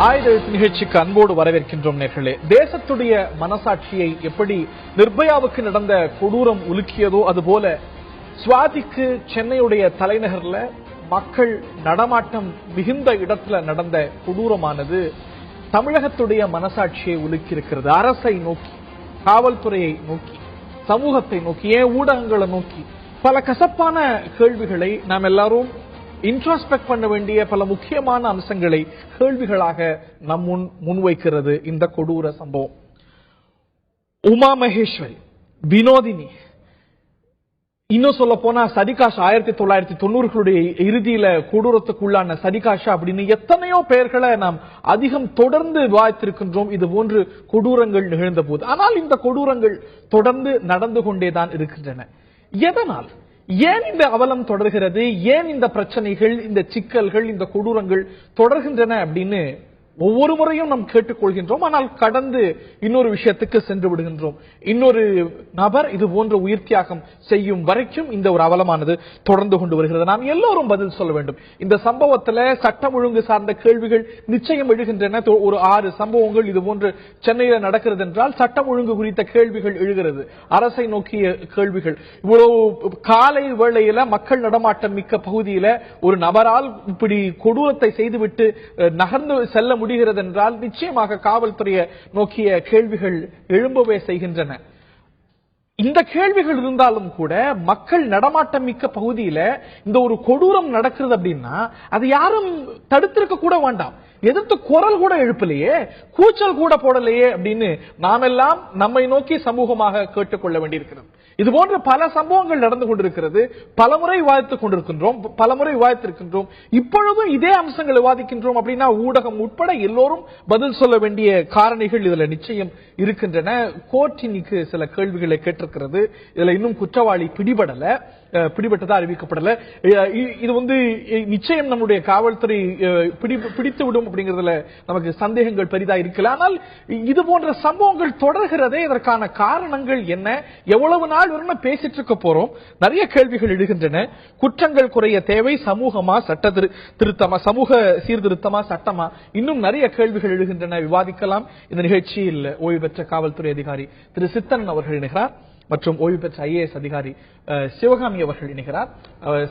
ஆயுத நிகழ்ச்சிக்கு அன்போடு வரவேற்கின்றோம் நேர்களே. தேசத்துடைய மனசாட்சியை எப்படி நிர்பயாவுக்கு நடந்த கொடூரம் உலுக்கியதோ அதுபோல சுவாதிக்கு சென்னையுடைய தலைநகர்ல மக்கள் நடமாட்டம் மிகுந்த இடத்துல நடந்த கொடூரமானது தமிழகத்துடைய மனசாட்சியை உலுக்கி இருக்கிறது. அரசை நோக்கி, காவல்துறையை நோக்கி, சமூகத்தை நோக்கி, ஏன் ஊடகங்களை நோக்கி பல கசப்பான கேள்விகளை நாம் எல்லாரும் இன்ட்ராஸ்பெக்ட் பண்ண வேண்டிய பல முக்கியமான அம்சங்களை கேள்விகளாக நம் முன்வைக்கிறது இந்த கொடூர சம்பவம். உமா மகேஸ்வரி, வினோதினி, இன்னும் சொல்ல போனா சதிகாஷா, 1990களுடைய இறுதியில கொடூரத்துக்குள்ளான சதிகாஷா அப்படின்னு எத்தனையோ பெயர்களை நாம் அதிகம் தொடர்ந்து விவாதித்திருக்கின்றோம் இது போன்று கொடூரங்கள் நிகழ்ந்த போது. ஆனால் இந்த கொடூரங்கள் தொடர்ந்து நடந்து கொண்டேதான் இருக்கின்றன. எதனால், ஏன் இந்த அவலம் தொடர்கிறது, ஏன் இந்த பிரச்சனைகள், இந்த சிக்கல்கள், இந்த கொடூரங்கள் தொடர்கின்றன அப்படின்னு ஒவ்வொரு முறையும் நாம் கேட்டுக்கொள்கின்றோம். ஆனால் கடந்து இன்னொரு விஷயத்துக்கு சென்று விடுகின்றோம். இன்னொரு நபர் இது போன்ற உயிர் தியாகம் செய்யும் வரைக்கும் இந்த ஒரு அவலமானது தொடர்ந்து கொண்டு வருகிறது. நாம் எல்லோரும் பதில் சொல்ல வேண்டும். இந்த சம்பவத்தில் சட்டம் ஒழுங்கு சார்ந்த கேள்விகள் நிச்சயம் எழுகின்றன. ஒரு 6 சம்பவங்கள் இது போன்று சென்னையில் நடக்கிறது என்றால் சட்டம் ஒழுங்கு குறித்த கேள்விகள் எழுகிறது, அரசை நோக்கிய கேள்விகள். இவ்வளவு காலை வேளையில மக்கள் நடமாட்டம் மிக்க பகுதியில ஒரு நபரால் இப்படி கொடூரத்தை செய்துவிட்டு நகர்ந்து செல்ல முடிகிறது என்றால் நிச்சயமாக காவல்துறையை நோக்கிய கேள்விகள் எழும்பவே செய்கின்றன. இந்த கேள்விகள் இருந்தாலும் கூட மக்கள் நடமாட்டம் மிக்க பகுதியில இந்த ஒரு கொடூரம் நடக்கிறது அப்படின்னா அது யாரும் தடுத்திருக்க கூட வேண்டாம், எதிர்த்து குரல் கூட எழுப்பலையே, கூச்சல் கூட போடலையே அப்படின்னு நாம் எல்லாம் நம்மை நோக்கி சமூகமாக கேட்டுக்கொள்ள வேண்டியிருக்கிறது. இது போன்ற பல சம்பவங்கள் நடந்து கொண்டிருக்கிறது. பலமுறை விவாதித்துக் கொண்டிருக்கின்றோம், பலமுறை விவாதித்திருக்கின்றோம். இப்பொழுதும் இதே அம்சங்கள் விவாதிக்கின்றோம் அப்படின்னா ஊடகம் உட்பட எல்லோரும் பதில் சொல்ல வேண்டிய காரணிகள் இதுல நிச்சயம் இருக்கின்றன. கோர்ட் இன்னைக்கு சில கேள்விகளை கேட்டிருக்கிறது. இதுல இன்னும் குற்றவாளி பிடிபட்டதா அறிவிக்கப்படல. இது நிச்சயம் நம்முடைய காவல்துறை பிடித்து விடும் அப்படிங்கறதுல நமக்கு சந்தேகங்கள் பெரிதா இருக்கல. ஆனால் இது போன்ற சம்பவங்கள் தொடர்கிறதே, இதற்கான காரணங்கள் என்ன, எவ்வளவு நாள் வரை பேசிட்டு இருக்க போறோம்? நிறைய கேள்விகள் எழுகின்றன. குற்றங்கள் குறைய தேவை, சமூகமா, சட்ட திருத்தமா, சமூக சீர்திருத்தமா, சட்டமா, இன்னும் நிறைய கேள்விகள் எழுகின்றன. விவாதிக்கலாம். இந்த நிகழ்ச்சியில் ஓய்வு பெற்ற காவல்துறை அதிகாரி திரு சித்தன் அவர்கள் இணைகிறார் மற்றும் ஓய்வு பெற்ற IAS அதிகாரி சிவகாமி அவர்கள் இணைகிறார்.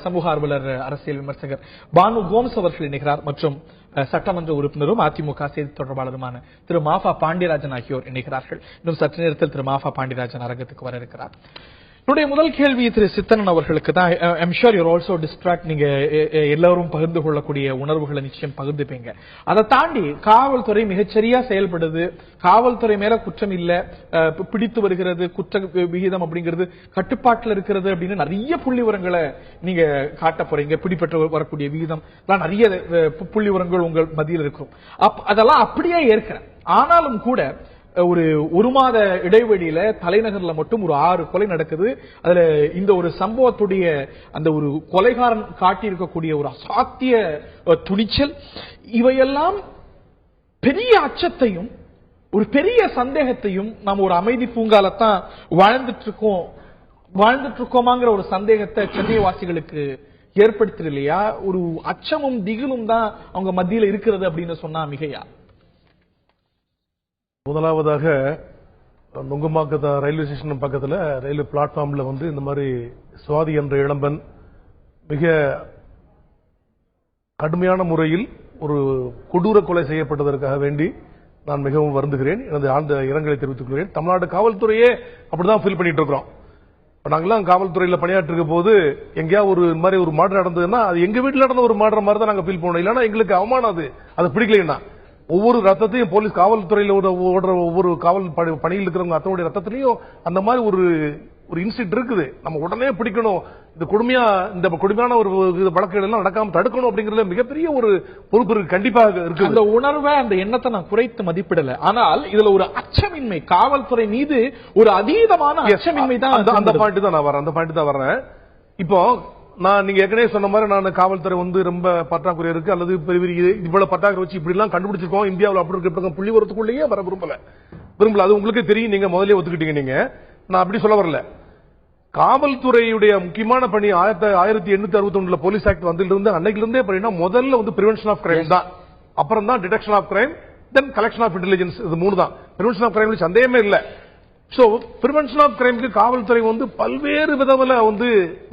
சமூக ஆர்வலர், அரசியல் விமர்சகர் பானு கோம்ஸ் அவர்கள் இணைகிறார் மற்றும் சட்டமன்ற உறுப்பினரும் அதிமுக செய்தி தொடர்பாளருமான திரு மாஃபா பாண்டியராஜன் ஆகியோர் இணைகிறார்கள். இன்னும் சற்று நேரத்தில் திரு மாஃபா பாண்டியராஜன் அரங்கத்துக்கு வர இருக்கிறார். என்னுடைய முதல் கேள்வி திரு சித்தன் அவர்களுக்கு தான். I'm sure your also distract. நீங்க எல்லாரும் பகிர்ந்து கொள்ளக்கூடிய உணர்வுகளை நிச்சயம் பகிர்ந்துப்பீங்க. அதை தாண்டி காவல்துறை மிகச்சரியா செயல்படுது, காவல்துறை மேல குற்றம் இல்ல, பிடித்து வருகிறது, குற்ற விகிதம் அப்படிங்கிறது கட்டுப்பாட்டில் இருக்கிறது அப்படின்னு நிறைய புள்ளி விவரங்களை நீங்க காட்ட போறீங்க. பிடிப்பட்டு வரக்கூடிய விகிதம் நிறைய புள்ளி விவரங்கள் உங்கள் மத்தியில் இருக்கும். அதெல்லாம் அப்படியே ஏற்கிறேன். ஆனாலும் கூட ஒரு மாத இடைவெளியில தலைநகர்ல மட்டும் ஒரு 6 கொலை நடக்குது. அதுல இந்த ஒரு சம்பவத்துடைய அந்த ஒரு கொலைகாரன் காட்டியிருக்கக்கூடிய ஒரு அசாத்திய துணிச்சல், இவையெல்லாம் பெரிய அச்சத்தையும் ஒரு பெரிய சந்தேகத்தையும் நாம் ஒரு அமைதி பூங்காலத்தான் வாழ்ந்துட்டு இருக்கோமாங்கிற ஒரு சந்தேகத்தை சென்னை வாசிகளுக்கு ஏற்படுத்துது இல்லையா? ஒரு அச்சமும் திகிலும் தான் அவங்க மத்தியில் இருக்கிறது அப்படின்னு சொன்னா மிகையா? முதலாவதாக நுங்கம்பாக்கத்தை ரயில்வே ஸ்டேஷன் பக்கத்தில் ரயில்வே பிளாட்ஃபார்ம்ல இந்த மாதிரி சுவாதி என்ற இளம்பெண் மிக கடுமையான முறையில் ஒரு கொடூர கொலை செய்யப்பட்டதற்காக வேண்டி நான் மிகவும் வருந்துகிறேன். எனது ஆழ்ந்த இரங்கலை தெரிவித்துக் கொள்கிறேன். தமிழ்நாடு காவல்துறையே அப்படிதான் ஃபீல் பண்ணிட்டு இருக்கிறோம். நாங்கெல்லாம் காவல்துறையில பணியாற்றிருக்க போது எங்கேயா ஒரு மாதிரி ஒரு மர்டர் நடந்ததுன்னா அது எங்க வீட்டில் நடந்த ஒரு மர்டர் மாதிரி தான் நாங்க ஃபீல் பண்ணோம். இல்லைன்னா எங்களுக்கு அவமானம், அது பிடிக்கலைன்னா ஒவ்வொரு ரத்தத்தையும் போலீஸ் காவல்துறையில் ஓடுற ஒவ்வொரு காவல் பணியில் இருக்கிறவங்க அத்தனுடைய ரத்தத்திலையும் அந்த மாதிரி ஒரு இன்சிடென்ட் இருக்குது. நம்ம உடனே பிடிக்கணும், இந்த கொடுமையான ஒரு வழக்குகள் எல்லாம் நடக்காம தடுக்கணும் அப்படிங்கறதுல மிகப்பெரிய ஒரு பொறுப்பு கண்டிப்பாக இருக்கு. அந்த உணர்வை, அந்த எண்ணத்தை நான் குறைத்து மதிப்பிடல. ஆனால் இதுல ஒரு அச்சமின்மை, காவல்துறை மீது ஒரு அதீதமான அச்சமின்மை தான். அந்த பாயிண்ட் தான் நான் வரேன். இப்போ நீங்க ஏற்கனவே சொன்ன மாதிரி நான் காவல்துறை ரொம்ப பற்றாக்குறை இருக்கு அல்லது பெரிய இவ்வளவு பற்றாக்குறை வச்சு இப்படி எல்லாம் கண்டுபிடிச்சிருக்கோம் இந்தியாவில் அப்படி இருக்க புள்ளி வரத்துக்குள்ளேயே வர விரும்பல. அது உங்களுக்கு தெரியும், நீங்க முதலே ஒத்துக்கிட்டீங்க. நீங்க நான் அப்படி சொல்ல வரல. காவல்துறையுடைய முக்கியமான பணி 1861 போலீஸ் ஆக்ட் வந்திலிருந்து அன்னைக்கு இருந்தே முதல்ல பிரிவென்ஷன் ஆஃப் கிரைம் தான். அப்புறம் தான் detection of crime, then collection of intelligence. இது 3 தான். பிரிவென்ஷன் ஆஃப் கிரைம் சந்தேகமே இல்ல. சோ பிரிவென்ஷன் ஆஃப் கிரைம்க்கு காவல்துறை பல்வேறு விதத்துல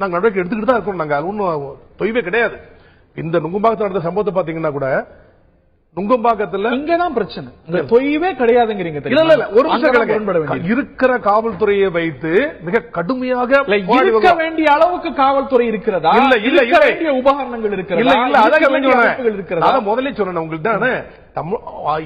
நாங்க நடவடிக்கை எடுத்துக்கிட்டு தான் இருக்கோம். நாங்க அது ஒன்றும் தொய்வே கிடையாது. இந்த நுங்கம்பாக்கத்தில் நடந்த சம்பவத்தை பாத்தீங்கன்னா கூட, நுங்கம்பாக்கத்துல இங்கதான் பிரச்சனை, தொய்வே கிடையாதுங்கிறீங்க. இல்ல ஒரு நிமிஷம், இருக்கிற காவல்துறையை வைத்து மிக கடுமையாக இருக்க வேண்டிய அளவுக்கு காவல்துறை இருக்கிறதா? இல்ல வேண்டிய உபகரணங்கள் இருக்கிறதா? முதல்ல சொன்னேன் உங்களுக்கு தானே,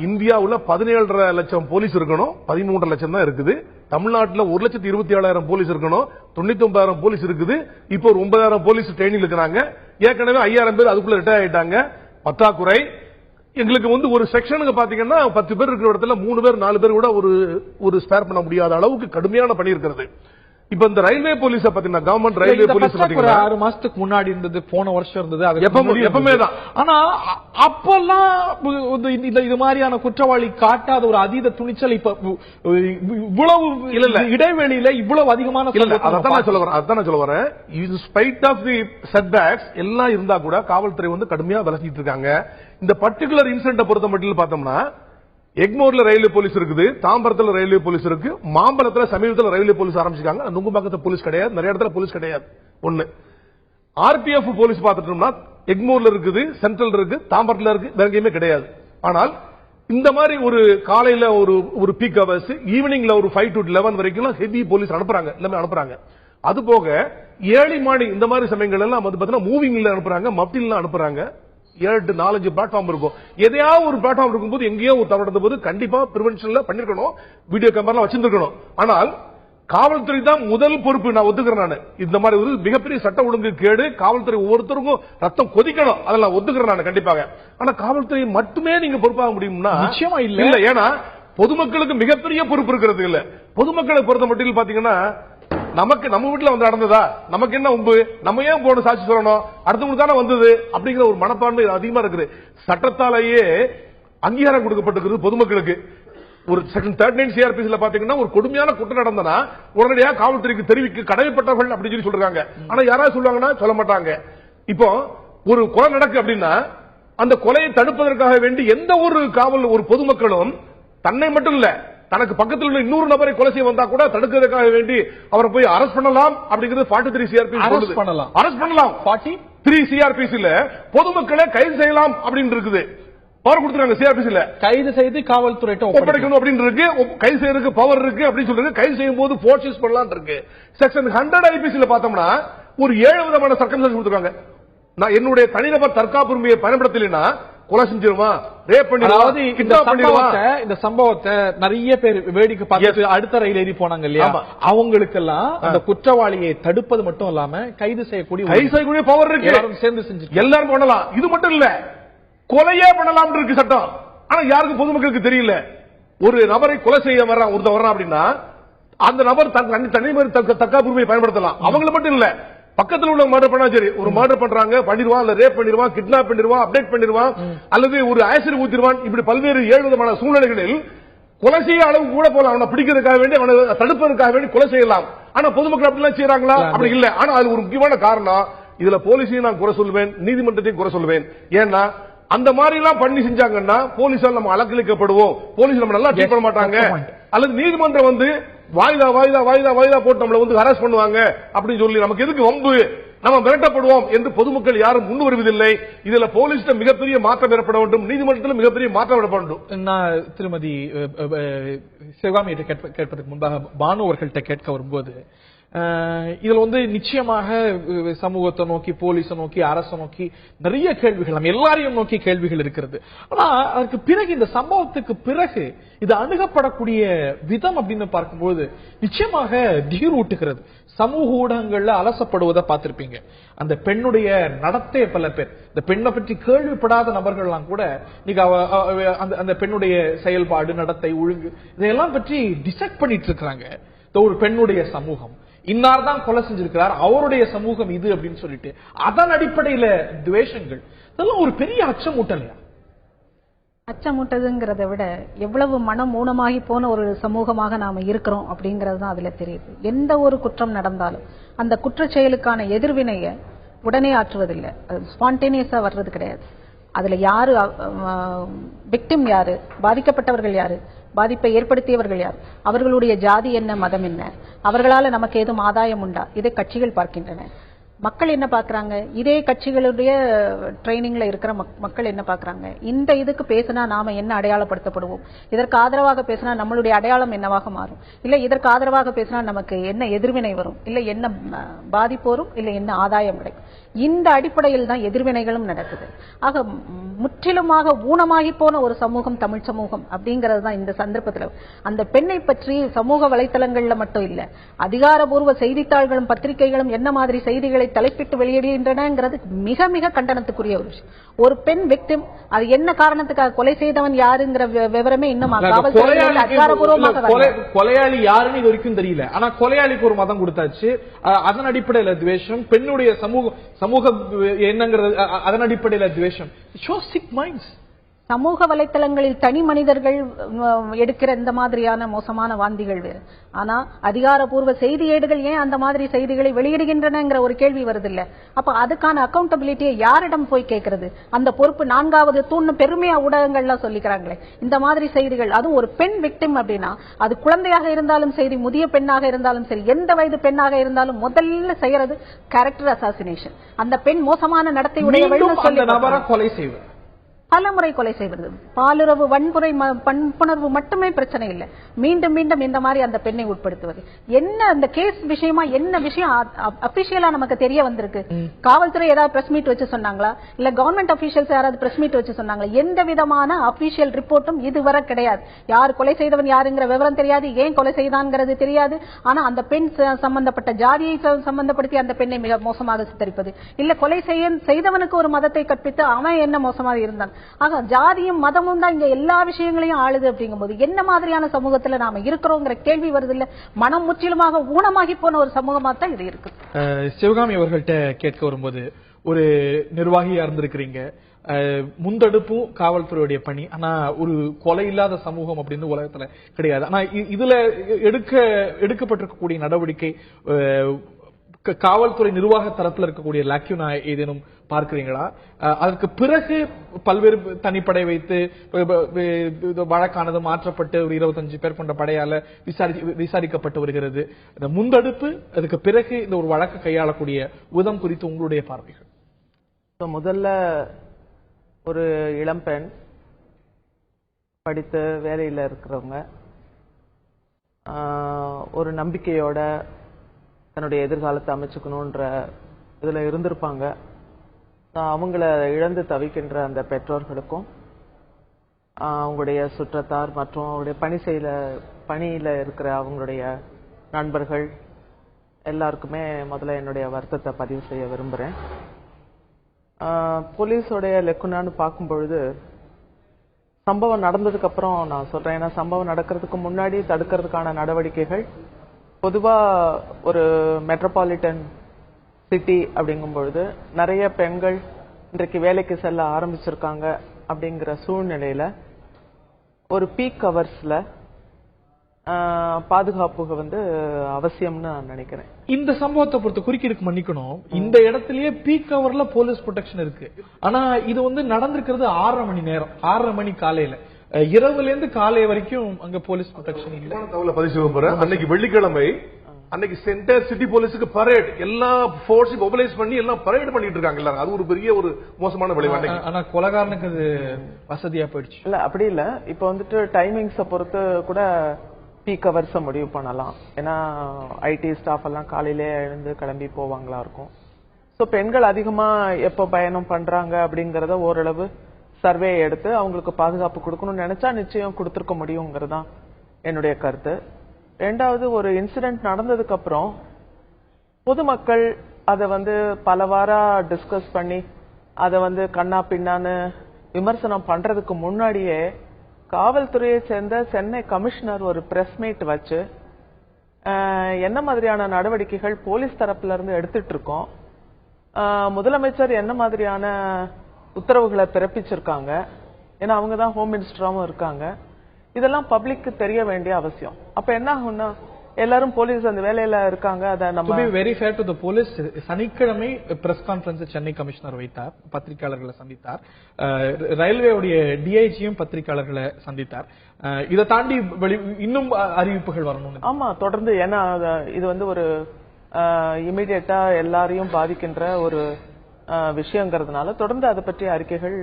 இந்தியாவுல 17.5 லட்சம் போலீஸ் இருக்கணும், 13 லட்சம் தான் இருக்குது. தமிழ்நாட்டில் 1,27,000 போலீஸ் இருக்கணும், 99,000 போலீஸ் இருக்குது. இப்போ ஒரு 9,000 போலீஸ் ட்ரைனிங் இருக்கிறாங்க. ஏற்கனவே 5,000 பேர் அதுக்குள்ள ரிட்டையர் ஆயிட்டாங்க. பத்தாக்குறை. எங்களுக்கு ஒரு செக்ஷனுக்கு பாத்தீங்கன்னா 10 பேர் இருக்கிற இடத்துல 3 பேர் 4 பேர் கூட ஒரு ஸ்பேர் பண்ண முடியாத அளவுக்கு கடுமையான பணி இருக்கிறது. இப்ப இந்த ரயில்வே போலீஸ் பாத்தீங்கன்னா, கவர்மெண்ட் ரயில்வே போலீஸ் பாத்தீங்கன்னா 6 மாசத்துக்கு முன்னாடி இருந்தது, போன வருஷம் இருந்தது, அது எப்பவுமே தான். ஆனா அப்பெல்லாம் இது மாதிரியான குற்றவாளி காட்டாத ஒரு அதீத துணிச்சல் இப்ப இவ்வளவு இல்ல இடைவெளியில இவ்வளவு அதிகமான அதான் சொல்ல வரேன். இது ஸ்பைட் ஆஃப் தி செட்பேக்ஸ் எல்லாம் இருந்தா கூட காவல்துறை கடுமையா விளக்கிட்டு இருக்காங்க. இந்த பர்டிகுலர் இன்சிடென்ட் பொறுத்த மட்டும் பார்த்தோம்னா, எக்மோர்ல ரயில்வே போலீஸ் இருக்குது, தாம்பரத்துல ரயில்வே போலீஸ் இருக்கு, மாம்பலத்துல சமீபத்தில் ரயில்வே போலீஸ் ஆரம்பிச்சிருக்காங்க. நுங்கம்பாக்கத்துல போலீஸ் கிடையாது, நிறைய இடத்துல போலீஸ் கிடையாது. ஒண்ணு ஆர்பிஎஃப் போலீஸ் பார்த்துட்டோம்னா எக்மோர்ல இருக்குது, சென்ட்ரல் இருக்கு, தாம்பரத்துல இருக்கு, வேற எங்கேயுமே கிடையாது. ஆனால் இந்த மாதிரி ஒரு காலையில ஒரு பீக் ஹவர்ஸ், ஈவினிங்ல ஒரு 5 to 11 வரைக்கும் ஹெவி போலீஸ் அனுப்புறாங்க, எல்லாமே அனுப்புறாங்க. அது போக ஏர்லி மார்னிங் இந்த மாதிரி சமயங்கள் எல்லாம் பாத்தீங்கன்னா மூவிங்ல அனுப்புறாங்க, மப்டில் அனுப்புறாங்க. 4-5 பிளாட்ஃபார்ம் இருக்கும். எதையாவது ஒரு பிளாட்ஃபார்ம் இருக்கும்போது எங்கேயோ ஒரு தவறு நடந்த போது கண்டிப்பா பிரிவென்ஷன்ல பண்ணிருக்கணும், வீடியோ கேமரா வச்சிருக்கணும். ஆனால் காவல்துறை தான் முதல் பொறுப்பு. நான் ஒத்துக்கிறேன். நான் இந்த மாதிரி ஒரு மிகப்பெரிய சட்ட ஒழுங்கு கேடு, காவல்துறை ஒவ்வொருத்தருக்கும் ரத்தம் கொதிக்கணும், அதெல்லாம் ஒத்துக்கிறேன் நான் கண்டிப்பாக. ஆனா காவல்துறை மட்டுமே நீங்க பொறுப்பாக முடியும்னா நிச்சயமா இல்ல. ஏன்னா பொதுமக்களுக்கு மிகப்பெரிய பொறுப்பு இருக்கிறது இல்ல. பொதுமக்களை பொறுத்த மட்டும் பாத்தீங்கன்னா, நமக்கு நம்ம வீட்டுல நடந்ததா, நமக்கு என்ன உம்பு, நம்ம ஏன் போன சாட்சி சொல்லணும், அடுத்தவங்களுக்கு தானே வந்தது அப்படிங்கிற ஒரு மனப்பான்மை அதிகமா இருக்குது. சட்டத்தாலேயே அங்கீகாரம் கொடுக்கப்பட்டிருக்கிறது பொதுமக்களுக்கு. ஒரு செக்ஷன் 39 சிஆர்பிசில பாத்தீங்கன்னா, ஒரு கொடுமையான குற்றம் நடந்தனா உடனடியாக காவல்துறைக்கு தெரிவிக்க கடமைப்பட்டவர்கள் அப்படின்னு சொல்றாங்க. ஆனா யாராவது சொல்லுவாங்கன்னா சொல்ல மாட்டாங்க. இப்போ ஒரு கொலை நடக்கு அப்படின்னா, அந்த கொலையை தடுப்பதற்காக வேண்டி எந்த ஒரு பொதுமக்களும் தன்னை மட்டும் இல்ல, தனக்கு பக்கத்தில் உள்ள இன்னொரு நபரை கொலை செய்ய வந்தா கூட தடுக்கிறதுக்காக வேண்டி அவரை போய் அரெஸ்ட் பண்ணலாம் அப்படிங்கிறது 43 சிஆர்பிசி அரெஸ்ட் பண்ணலாம். 43 சிஆர்பிசில பொதுமக்களை கைது செய்யலாம் அப்படின்னு இருக்குது. பவர் கொடுத்துருக்காங்க சிஆர்பிசில, கைது செய்து காவல்துறை ஒப்படைக்கணும் அப்படின்னு இருக்கு. கைது செய்யறதுக்கு பவர் இருக்கு அப்படின்னு சொல்றாங்க. கைது செய்யும் போது போர்ஸ் யூஸ் பண்ணலாம் இருக்கு. செக்ஷன் 100 ஐபிசில பார்த்தோம்னா ஒரு 7 விதமான சர்க்கம்ஸ்டன்ஸ் கொடுத்துருக்காங்க. நான் என்னுடைய தனிநபர் தற்காப்பு உரிமையை பயன்படுத்தலைன்னா கொலை செஞ்சிருவான், ரேப் பண்ணிடுவான், கிட்னாப் பண்ணிடுவான். இந்த சம்பவத்தை நிறைய பேர் வேடிக்கை பார்த்து அடுத்த ரயில் ஏறி போனாங்க இல்லையா, அவங்களுக்கெல்லாம் அந்த குற்றவாளியை தடுப்பது மட்டும் இல்லாம கைது செய்யக்கூடிய பவர் இருக்கு. எல்லாரும் சேர்ந்து செஞ்சு எல்லாரும் பண்ணலாம். இது மட்டும் இல்ல, கொலையே பண்ணலாம் இருக்கு சட்டம். ஆனா யாருக்கும் பொதுமக்களுக்கு தெரியல. ஒரு நபரை கொலை செய்ய ஒருத்தர் வர்றான் அப்படின்னா அந்த நபர் தனிநபர் தற்காப்பு உரிமையை பயன்படுத்தலாம். அவங்களை மட்டும் இல்ல, பக்கத்தில் உள்ள மர்டர் பண்ணா சரி, ஒரு மர்டர் பண்றாங்க, பண்ணிடுவான், இல்ல ரேப் பண்ணிடுவான், கிட்னாப் பண்ணிடுவான், அப்டேட் பண்ணிடுவான், அல்லது ஒரு ஆசிட் ஊத்திடுவான். இப்படி பல்வேறு 7 விதமான சூழ்நிலைகளில் கொலை செய்ய அளவு கூட போலாம். அவனை பிடிக்கிறதுக்காக வேண்டி, அவனை தடுப்பதற்காக வேண்டி கொலை செய்யலாம். ஆனா பொதுமக்கள் அப்படிலாம் செய்யறாங்களா? அப்படி இல்ல. ஆனா அது ஒரு முக்கியமான காரணம். இதுல போலீஸையும் நான் குறை சொல்லுவேன், நீதிமன்றத்தையும் குறை சொல்லுவேன். ஏன்னா அந்த மாதிரி எல்லாம் பண்ணி செஞ்சாங்கன்னா போலீஸால் நம்ம அலக்களிக்கப்படுவோம், போலீஸ் நம்ம நல்லா ட்ரீட் பண்ண மாட்டாங்க, அல்லது நீதிமன்றம் வாய்தா வாய்தா வாய்தா வாய்தா போட்டு நம்மள ஹராஸ் பண்ணுவாங்க அப்படின்னு சொல்லி நமக்கு எதுக்கு வம்பு, நம்ம மிரட்டப்படுவோம் என்று பொதுமக்கள் யாரும் முன் வருவதில்லை. இதுல போலீஸ் மிகப்பெரிய மாற்றம் ஏற்பட வேண்டும், நீதிமன்றத்தில் மிகப்பெரிய மாற்றம் ஏற்பட வேண்டும். நான் திருமதி சிவகாமியிட்ட கேட்பதற்கு முன்பாக பானு அவர்கள்ட்ட கேட்க வரும்போது, இதுல நிச்சயமாக சமூகத்தை நோக்கி, போலீஸை நோக்கி, அரசை நோக்கி நிறைய கேள்விகள், நம்ம எல்லாரையும் நோக்கி கேள்விகள் இருக்கிறது. ஆனா அதற்கு பிறகு, இந்த சம்பவத்துக்கு பிறகு இது அணுகப்படக்கூடிய விதம் அப்படின்னு பார்க்கும்போது நிச்சயமாக திகிரூட்டுகிறது. சமூக ஊடகங்கள்ல அலசப்படுவதை பார்த்திருப்பீங்க. அந்த பெண்ணுடைய நடத்தை, பல பேர் இந்த பெண்ணை பற்றி கேள்விப்படாத நபர்கள்லாம் கூட அந்த பெண்ணுடைய செயல்பாடு, நடத்தை, ஒழுங்கு இதையெல்லாம் பற்றி டிசெக்ட் பண்ணிட்டு இருக்கிறாங்க. ஒரு பெண்ணுடைய சமூகம் இன்னார் தான் கொலை செஞ்சிருக்கிறார், அவருடைய சமூகம் இது அப்படின்னு சொல்லிட்டு அதன் அடிப்படையில துவேஷங்கள், இதெல்லாம் ஒரு பெரிய அச்சமூட்டலையா? அச்சமூட்டதுங்கிறத விட எவ்வளவு மனம் ஊனமாகி போன ஒரு சமூகமாக நாம இருக்கிறோம் அப்படிங்கறது தான் அதுல தெரியுது. எந்த ஒரு குற்றம் நடந்தாலும் அந்த குற்ற செயலுக்கான எதிர்வினைய உடனே ஆற்றுவதில்லை, ஸ்பான்டேனியஸா வர்றது கிடையாது. அதுல யாரு விக்டிம் யாரு, பாதிக்கப்பட்டவர்கள் யாரு, பாதிப்பை ஏற்படுத்தியவர்கள் யார், அவர்களுடைய ஜாதி என்ன, மதம் என்ன, அவர்களால நமக்கு ஏதும் ஆதாயம் உண்டா, இதை கட்சிகள் பார்க்கின்றன. மக்கள் என்ன பாக்குறாங்க, இதே கட்சிகளுடைய ட்ரைனிங்ல இருக்கிற மக்கள் என்ன பாக்குறாங்க, இந்த இதுக்கு பேசினா நாம என்ன அடையாளப்படுத்தப்படுவோம், இதற்கு ஆதரவாக பேசினா நம்மளுடைய அடையாளம் என்னவாக மாறும், இல்ல இதற்கு ஆதரவாக பேசினா நமக்கு என்ன எதிர்வினை வரும், இல்ல என்ன பாதிப்பு வரும், இல்ல என்ன ஆதாயம் கிடைக்கும். இந்த அடிப்படையில் தான் எதிர்வினைகளும் நடக்குது. ஆக முற்றிலுமாக ஊனமாகி போன ஒரு சமூகம் தமிழ் சமூகம் அப்படிங்கிறது தான் இந்த சந்தர்ப்பத்தில். அந்த பெண்ணை பற்றி சமூக வலைத்தளங்கள்ல மட்டும் இல்ல, அதிகாரபூர்வ செய்தித்தாள்களும் பத்திரிகைகளும் என்ன மாதிரி செய்திகளை தலைப்பிட்டு வெளியிடுகின்றனங்கிறது மிக மிக கண்டனத்துக்குரிய ஒரு விஷயம். ஒரு பெண் விக்டிம், அது என்ன காரணத்துக்காக, கொலை செய்தவன் யாருங்கிற விவரமே இன்னும் காவல்துறையில் அதிகாரபூர்வமாக கொலையாளி யாருன்னு இது வரைக்கும் தெரியல. ஆனா கொலையாளிக்கு ஒரு மதம் கொடுத்தாச்சு, அதன் அடிப்படையில் துவேஷம், பெண்ணுடைய சமூக என்னங்கிறது அதன் அடிப்படையில் துவேஷம். சமூக வலைத்தளங்களில் தனி மனிதர்கள் எடுக்கிற இந்த மாதிரியான மோசமான வாந்திகள் வேறு. ஆனா அதிகாரப்பூர்வ செய்தி ஏடுகள் ஏன் அந்த மாதிரி செய்திகளை வெளியிடுகின்றன ஒரு கேள்வி வருது இல்ல. அப்ப அதுக்கான அக்கௌண்டபிலிட்டியை யாரிடம் போய் கேட்கறது? அந்த பொறுப்பு நான்காவது தூண் பெருமையா ஊடகங்கள்லாம் சொல்லிக்கிறாங்களே. இந்த மாதிரி செய்திகள், அதுவும் ஒரு பெண் விக்டிம் அப்படின்னா, அது குழந்தையாக இருந்தாலும் சரி, முதிய பெண்ணாக இருந்தாலும் சரி, எந்த வயது பெண்ணாக இருந்தாலும் முதல்ல செய்யறது கேரக்டர் அசாசினேஷன். அந்த பெண் மோசமான நடத்தை உடையவள் சொல்லி கொலை செய்வது, பல முறை கொலை செய்வது, பாலுறவு, வன்முறை, பண்புணர்வு மட்டுமே பிரச்சனை இல்லை, மீண்டும் மீண்டும் இந்த மாதிரி அந்த பெண்ணை உட்படுத்துவது. என்ன அந்த கேஸ் விஷயமா என்ன விஷயம் அபிஷியலா நமக்கு தெரிய வந்திருக்கு? காவல்துறை ஏதாவது பிரஸ் மீட் வச்சு சொன்னாங்களா, இல்ல கவர்மெண்ட் அபிஷியல்ஸ் யாராவது பிரஸ் மீட் வச்சு சொன்னாங்களா? எந்த விதமான அபிஷியல் ரிப்போர்ட்டும் இதுவரை கிடையாது. யார் கொலை செய்தவன் யாருங்கிற விவரம் தெரியாது, ஏன் கொலை செய்தான்ங்கிறது தெரியாது. ஆனா அந்த பெண் சம்பந்தப்பட்ட ஜாதியை சம்பந்தப்படுத்தி அந்த பெண்ணை மிக மோசமாக சித்தரிப்பது, இல்ல கொலை செய்தவனுக்கு ஒரு மதத்தை கற்பித்து அவன் என்ன மோசமாக இருந்தான். ஆக ஜாதியும் மதமும் தான் இங்க எல்லா விஷயங்களையும் ஆளுது. அப்படிங்கும்போது என்ன மாதிரியான சமூகத்துல நாம இருக்கிறோங்கிற கேள்வி வருது இல்ல. மனம் முற்றிலுமாக ஊனமாகி போன ஒரு சமூகமா தான் இது இருக்கு. சிவகாமி அவர்கள்ட்ட கேட்க வரும்போது, ஒரு நிர்வாகியா இருந்திருக்கிறீங்க, முந்தெடுப்பும் காவல்துறையுடைய பணி. ஆனா ஒரு கொலை இல்லாத சமூகம் அப்படின்னு உலகத்துல கிடையாது. ஆனா இதுல எடுக்கப்பட்டிருக்கக்கூடிய நடவடிக்கை, காவல்துறை நிர்வாக தரத்தில் இருக்கக்கூடிய லாக்யூனா ஏதேனும் பார்க்கிறீங்களா? அதற்கு பிறகு பல்வேறு தனிப்படை வைத்து வழக்கானது மாற்றப்பட்டு ஒரு 25 பேர் கொண்ட படையால விசாரிக்கப்பட்டு வருகிறது. இந்த முந்தெடுப்பு, அதுக்கு பிறகு இந்த ஒரு வழக்கு கையாளக்கூடிய விதம் குறித்து உங்களுடைய பார்வைகள். முதல்ல ஒரு இளம்பெண் படித்து வேலையில இருக்கிறவங்க ஒரு நம்பிக்கையோட தன்னுடைய எதிர்காலத்தை அமைச்சுக்கணும்ன்ற இதுல இருந்திருப்பாங்க. அவங்கள இழந்து தவிக்கின்ற அந்த பெற்றோர்களுக்கும் அவங்களுடைய சுற்றத்தார் மற்றும் அவங்களுடைய பணியில இருக்கிற அவங்களுடைய நண்பர்கள் எல்லாருக்குமே முதல்ல என்னுடைய வருத்தத்தை பதிவு செய்ய விரும்புறேன். போலீஸோடைய லெக்குனான்னு பார்க்கும் பொழுது, சம்பவம் நடந்ததுக்கு அப்புறம் நான் சொல்றேன், ஏன்னா சம்பவம் நடக்கிறதுக்கு முன்னாடி தடுக்கிறதுக்கான நடவடிக்கைகள் பொதுவா ஒரு மெட்ரோபாலிட்டன் சிட்டி அப்படிங்கும் பொழுது நிறைய பெண்கள் இன்றைக்கு வேலைக்கு செல்ல ஆரம்பிச்சிருக்காங்க. அப்படிங்கிற சூழ்நிலையில ஒரு பீக் ஹவர்ஸ்ல பாதுகாப்பு அவசியம்னு நான் நினைக்கிறேன். இந்த சம்பவத்தை பொறுத்த குறுக்கீடுக்கு மன்னிக்கணும், இந்த இடத்துலயே பீக் ஹவர்ல போலீஸ் ப்ரொடெக்ஷன் இருக்கு. ஆனா இது நடந்திருக்கிறது 6:30 மணி நேரம், 6:30 மணி காலையில, இரவுல இருந்து காலை வரைக்கும் அங்க போலீஸ் ப்ரொடெக்ஷன் இல்ல. அன்னைக்கு வெள்ளிக்கிழமை, அன்னைக்கு சென்டர் சிட்டி போலீஸுக்கு பரேட், எல்லா போர்ஸையும் மொபிலைஸ் பண்ணி எல்லாம் பரேட் பண்ணிட்டு இருக்காங்க எல்லாரும். அது ஒரு பெரிய ஒரு மோசமான விளைவு. ஆனா கொலைகாரனுக்கு அது வசதியா போயிடுச்சு. இல்ல அப்படி இல்ல, இப்ப டைமிங்ஸ பொறுத்து கூட பீக் ஹவர்ஸ முடிவு பண்ணலாம். ஏன்னா ஐடி ஸ்டாஃப் எல்லாம் காலையிலே எழுந்து கிளம்பி போவாங்களா இருக்கும். சோ பெண்கள் அதிகமா எப்ப பயணம் பண்றாங்க அப்படிங்கறத ஓரளவு சர்வே எடுத்து அவங்களுக்கு பாதுகாப்பு கொடுக்கணும்னு நினைச்சா நிச்சயம் கொடுத்திருக்க முடியுங்கிறதான் என்னுடைய கருத்து. ரெண்டாவது, ஒரு இன்சிடென்ட் நடந்ததுக்கு அப்புறம் பொதுமக்கள் அதை பலவாரா டிஸ்கஸ் பண்ணி அதை கண்ணா பின்னான்னு விமர்சனம் பண்றதுக்கு முன்னாடியே காவல்துறையை சேர்ந்த சென்னை கமிஷனர் ஒரு பிரஸ் மீட் வச்சு என்ன மாதிரியான நடவடிக்கைகள் போலீஸ் தரப்புல இருந்து எடுத்துட்டு இருக்கோம், முதலமைச்சர் என்ன மாதிரியான உத்தரவுகளை பிறப்பிச்சிருக்காங்க, ஏன்னா அவங்கதான் ஹோம் மினிஸ்டராவும் இருக்காங்க, இதெல்லாம் பப்ளிக்கு தெரிய வேண்டிய அவசியம். அப்ப என்ன ஆகும்னா, எல்லாரும் போலீஸ் அந்த வேலையில இருக்காங்க. அதை நம்ம very fair to the police. சனிக்கிழமை பிரஸ் கான்ஃபரன்ஸ் சென்னை கமிஷனர் வைத்தார், பத்திரிகையாளர்களை சந்தித்தார். ரயில்வேவுடைய டிஐஜியும் பத்திரிகையாளர்களை சந்தித்தார். இதை தாண்டி இன்னும் அறிவிப்புகள் வரணும். ஆமா, தொடர்ந்து. ஏன்னா இது வந்து ஒரு இமிடியேட்டா எல்லாரையும் பாதிக்கின்ற ஒரு விஷயங்கிறதுனால தொடர்ந்து அதை பற்றிய அறிக்கைகள்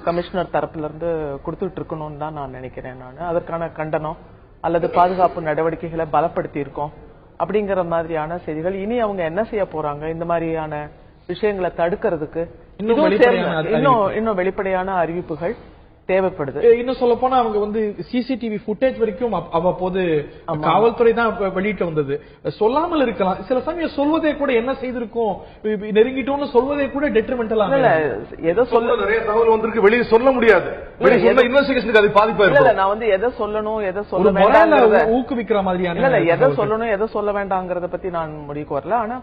கமிஷனர் தரப்புல இருந்து கொடுத்துட்டு இருக்கணும்னு தான் நான் நினைக்கிறேன். நான் அதற்கான கண்டனம் அல்லது பாதுகாப்பு நடவடிக்கைகளை பலப்படுத்தி இருக்கோம் அப்படிங்கிற மாதிரியான செய்திகள். இனி அவங்க என்ன செய்ய போறாங்க இந்த மாதிரியான விஷயங்களை தடுக்கிறதுக்கு இன்னும் வெளிப்படையான அறிவிப்புகள் தேவைப்படுது. இன்னும் சொல்ல போனா அவங்க வந்து சிசிடிவி ஃபுட்டேஜ் வரைக்கும் அவ்வப்போது காவல்துறை தான் வெளியிட்டு வந்தது. சொல்லாமல் இருக்கலாம், சில சமயம் சொல்வதே கூட என்ன செய்திருக்கோம் நெருங்கிட்டோம்னு சொல்வதே கூட டெட்ரிமெண்டலா இல்ல. எதை சொல்ல நிறைய தகவல் வந்திருக்கு, வெளியே சொல்ல முடியாது. இன்வெஸ்டிகேஷனுக்கு அது பாதிப்பா இருக்கு. இல்ல, நான் வந்து எதை சொல்லணும் எதை சொல்ல வேண்டாம் ஊக்குவிக்கிற மாதிரியான இல்ல எதை சொல்லணும் எதை சொல்ல வேண்டாங்கிறத பத்தி நான் முடிவுக்கு வரல. ஆனா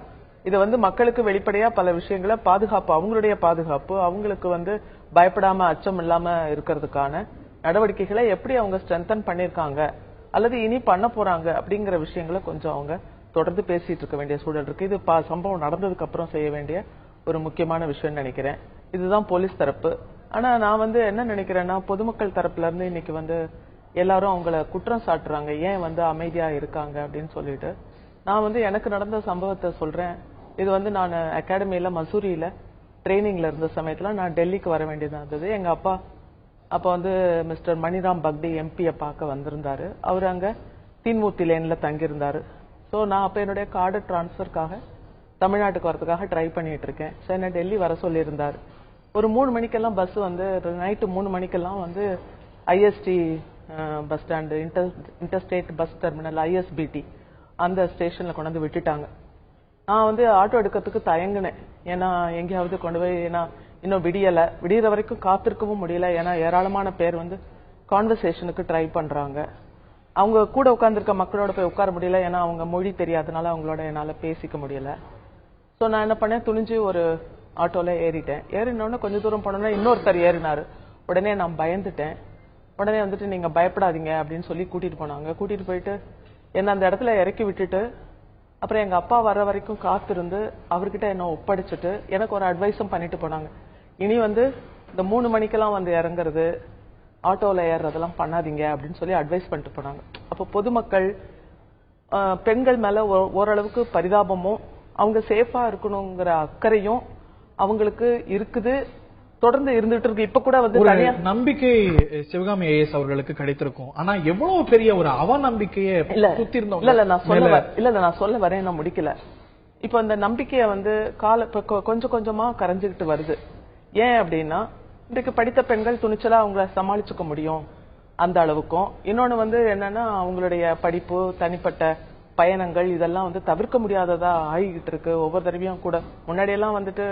இது வந்து மக்களுக்கு வெளிப்படையா பல விஷயங்களை பாதுகாப்பு, அவங்களுடைய பாதுகாப்பு, அவங்களுக்கு வந்து பயப்படாம அச்சம் இல்லாம இருக்கிறதுக்கான நடவடிக்கைகளை எப்படி அவங்க ஸ்ட்ரென்தன் பண்ணிருக்காங்க அல்லது இனி பண்ண போறாங்க அப்படிங்கிற விஷயங்களை கொஞ்சம் அவங்க தொடர்ந்து பேசிட்டு இருக்க வேண்டிய சூழல் இருக்கு. இது சம்பவம் நடந்ததுக்கு அப்புறம் செய்ய வேண்டிய ஒரு முக்கியமான விஷயம் நினைக்கிறேன். இதுதான் போலீஸ் தரப்பு. ஆனா நான் வந்து என்ன நினைக்கிறேன்னா, பொதுமக்கள் தரப்புல இருந்து இன்னைக்கு வந்து எல்லாரும் அவங்கள குற்றம் சாட்டுறாங்க, ஏன் வந்து அமைதியா இருக்காங்க அப்படின்னு சொல்லிட்டு. நான் வந்து எனக்கு நடந்த சம்பவத்தை சொல்றேன். இது வந்து நான் அகாடமியில மசூரியில ட்ரைனிங்ல இருந்த சமயத்துல நான் டெல்லிக்கு வர வேண்டியதா இருந்தது. எங்க அப்பா அப்ப வந்து மிஸ்டர் மணிராம் பக்டி எம்பியை பார்க்க வந்திருந்தாரு. அவர் அங்க தீன்மூர்த்தி லேன்ல தங்கியிருந்தாரு. சோ நான் அப்ப என்னுடைய கார்டு டிரான்ஸ்பருக்காக தமிழ்நாட்டுக்கு வரதுக்காக ட்ரை பண்ணிட்டு இருக்கேன். சோ என்ன டெல்லி வர சொல்லி இருந்தாரு. ஒரு 3 மணிக்கெல்லாம் பஸ் வந்து நைட்டு 3 மணிக்கெல்லாம் வந்து IST bus stand interstate bus terminal ISBT அந்த ஸ்டேஷன்ல கொண்டு வந்து விட்டுட்டாங்க. நான் வந்து ஆட்டோ எடுக்கிறதுக்கு தயங்கினேன். ஏன்னா எங்கேயாவது கொண்டு போய், ஏன்னா இன்னும் விடியற வரைக்கும் காத்திருக்கவும் முடியல. ஏன்னா ஏராளமான பேர் வந்து கான்வர்சேஷனுக்கு ட்ரை பண்றாங்க. அவங்க கூட உட்கார்ந்துருக்க மக்களோட போய் உட்கார முடியல, ஏன்னா அவங்க மொழி தெரியாதனால அவங்களோட என்னால பேசிக்க முடியல. சோ நான் என்ன பண்ணேன், துணிஞ்சு ஒரு ஆட்டோல ஏறிட்டேன். ஏறினோடனே கொஞ்ச தூரம் போனோம்னா இன்னொருத்தர் ஏறினாரு. உடனே நான் பயந்துட்டேன். உடனே வந்துட்டு நீங்க பயப்படாதீங்க அப்படின்னு சொல்லி கூட்டிட்டு போனாங்க. கூட்டிட்டு போயிட்டு என்ன அந்த இடத்துல இறக்கி விட்டுட்டு அப்புறம் எங்க அப்பா வர்ற வரைக்கும் காத்திருந்து அவர்கிட்ட என்ன ஒப்படைச்சிட்டு எனக்கு ஒரு அட்வைஸும் பண்ணிட்டு போனாங்க. இனி வந்து இந்த 3 மணிக்கெல்லாம் வந்து இறங்குறது, ஆட்டோல ஏறுறதெல்லாம் பண்ணாதீங்க அப்படின்னு சொல்லி அட்வைஸ் பண்ணிட்டு போனாங்க. அப்போ பொதுமக்கள் பெண்கள் மேல ஓரளவுக்கு பரிதாபமும் அவங்க சேஃபா இருக்கணுங்கிற அக்கறையும் அவங்களுக்கு இருக்குது, தொடர்ந்து இருந்துட்டு இருக்கு. இப்ப கூட வந்து நம்பிக்கை சிவகாமி ஐஏஎஸ் அவர்களுக்கு கிடைத்திருக்கும். ஆனா எவ்வளவு பெரிய ஒரு அவநம்பிக்கையை நான் சொல்ல வரேன், நான் முடிக்கல. இப்ப இந்த நம்பிக்கைய வந்து கொஞ்சம் கொஞ்சமா கரைஞ்சுக்கிட்டு வருது. ஏன் அப்படின்னா, இன்றைக்கு படித்த பெண்கள் துணிச்சலா அவங்கள சமாளிச்சுக்க முடியும் அந்த அளவுக்கும். இன்னொன்னு வந்து என்னன்னா, அவங்களுடைய படிப்பு, தனிப்பட்ட பயணங்கள் இதெல்லாம் வந்து தவிர்க்க முடியாததா ஆகிட்டு இருக்கு. ஒவ்வொரு தடவையும் கூட முன்னாடியெல்லாம் வந்துட்டு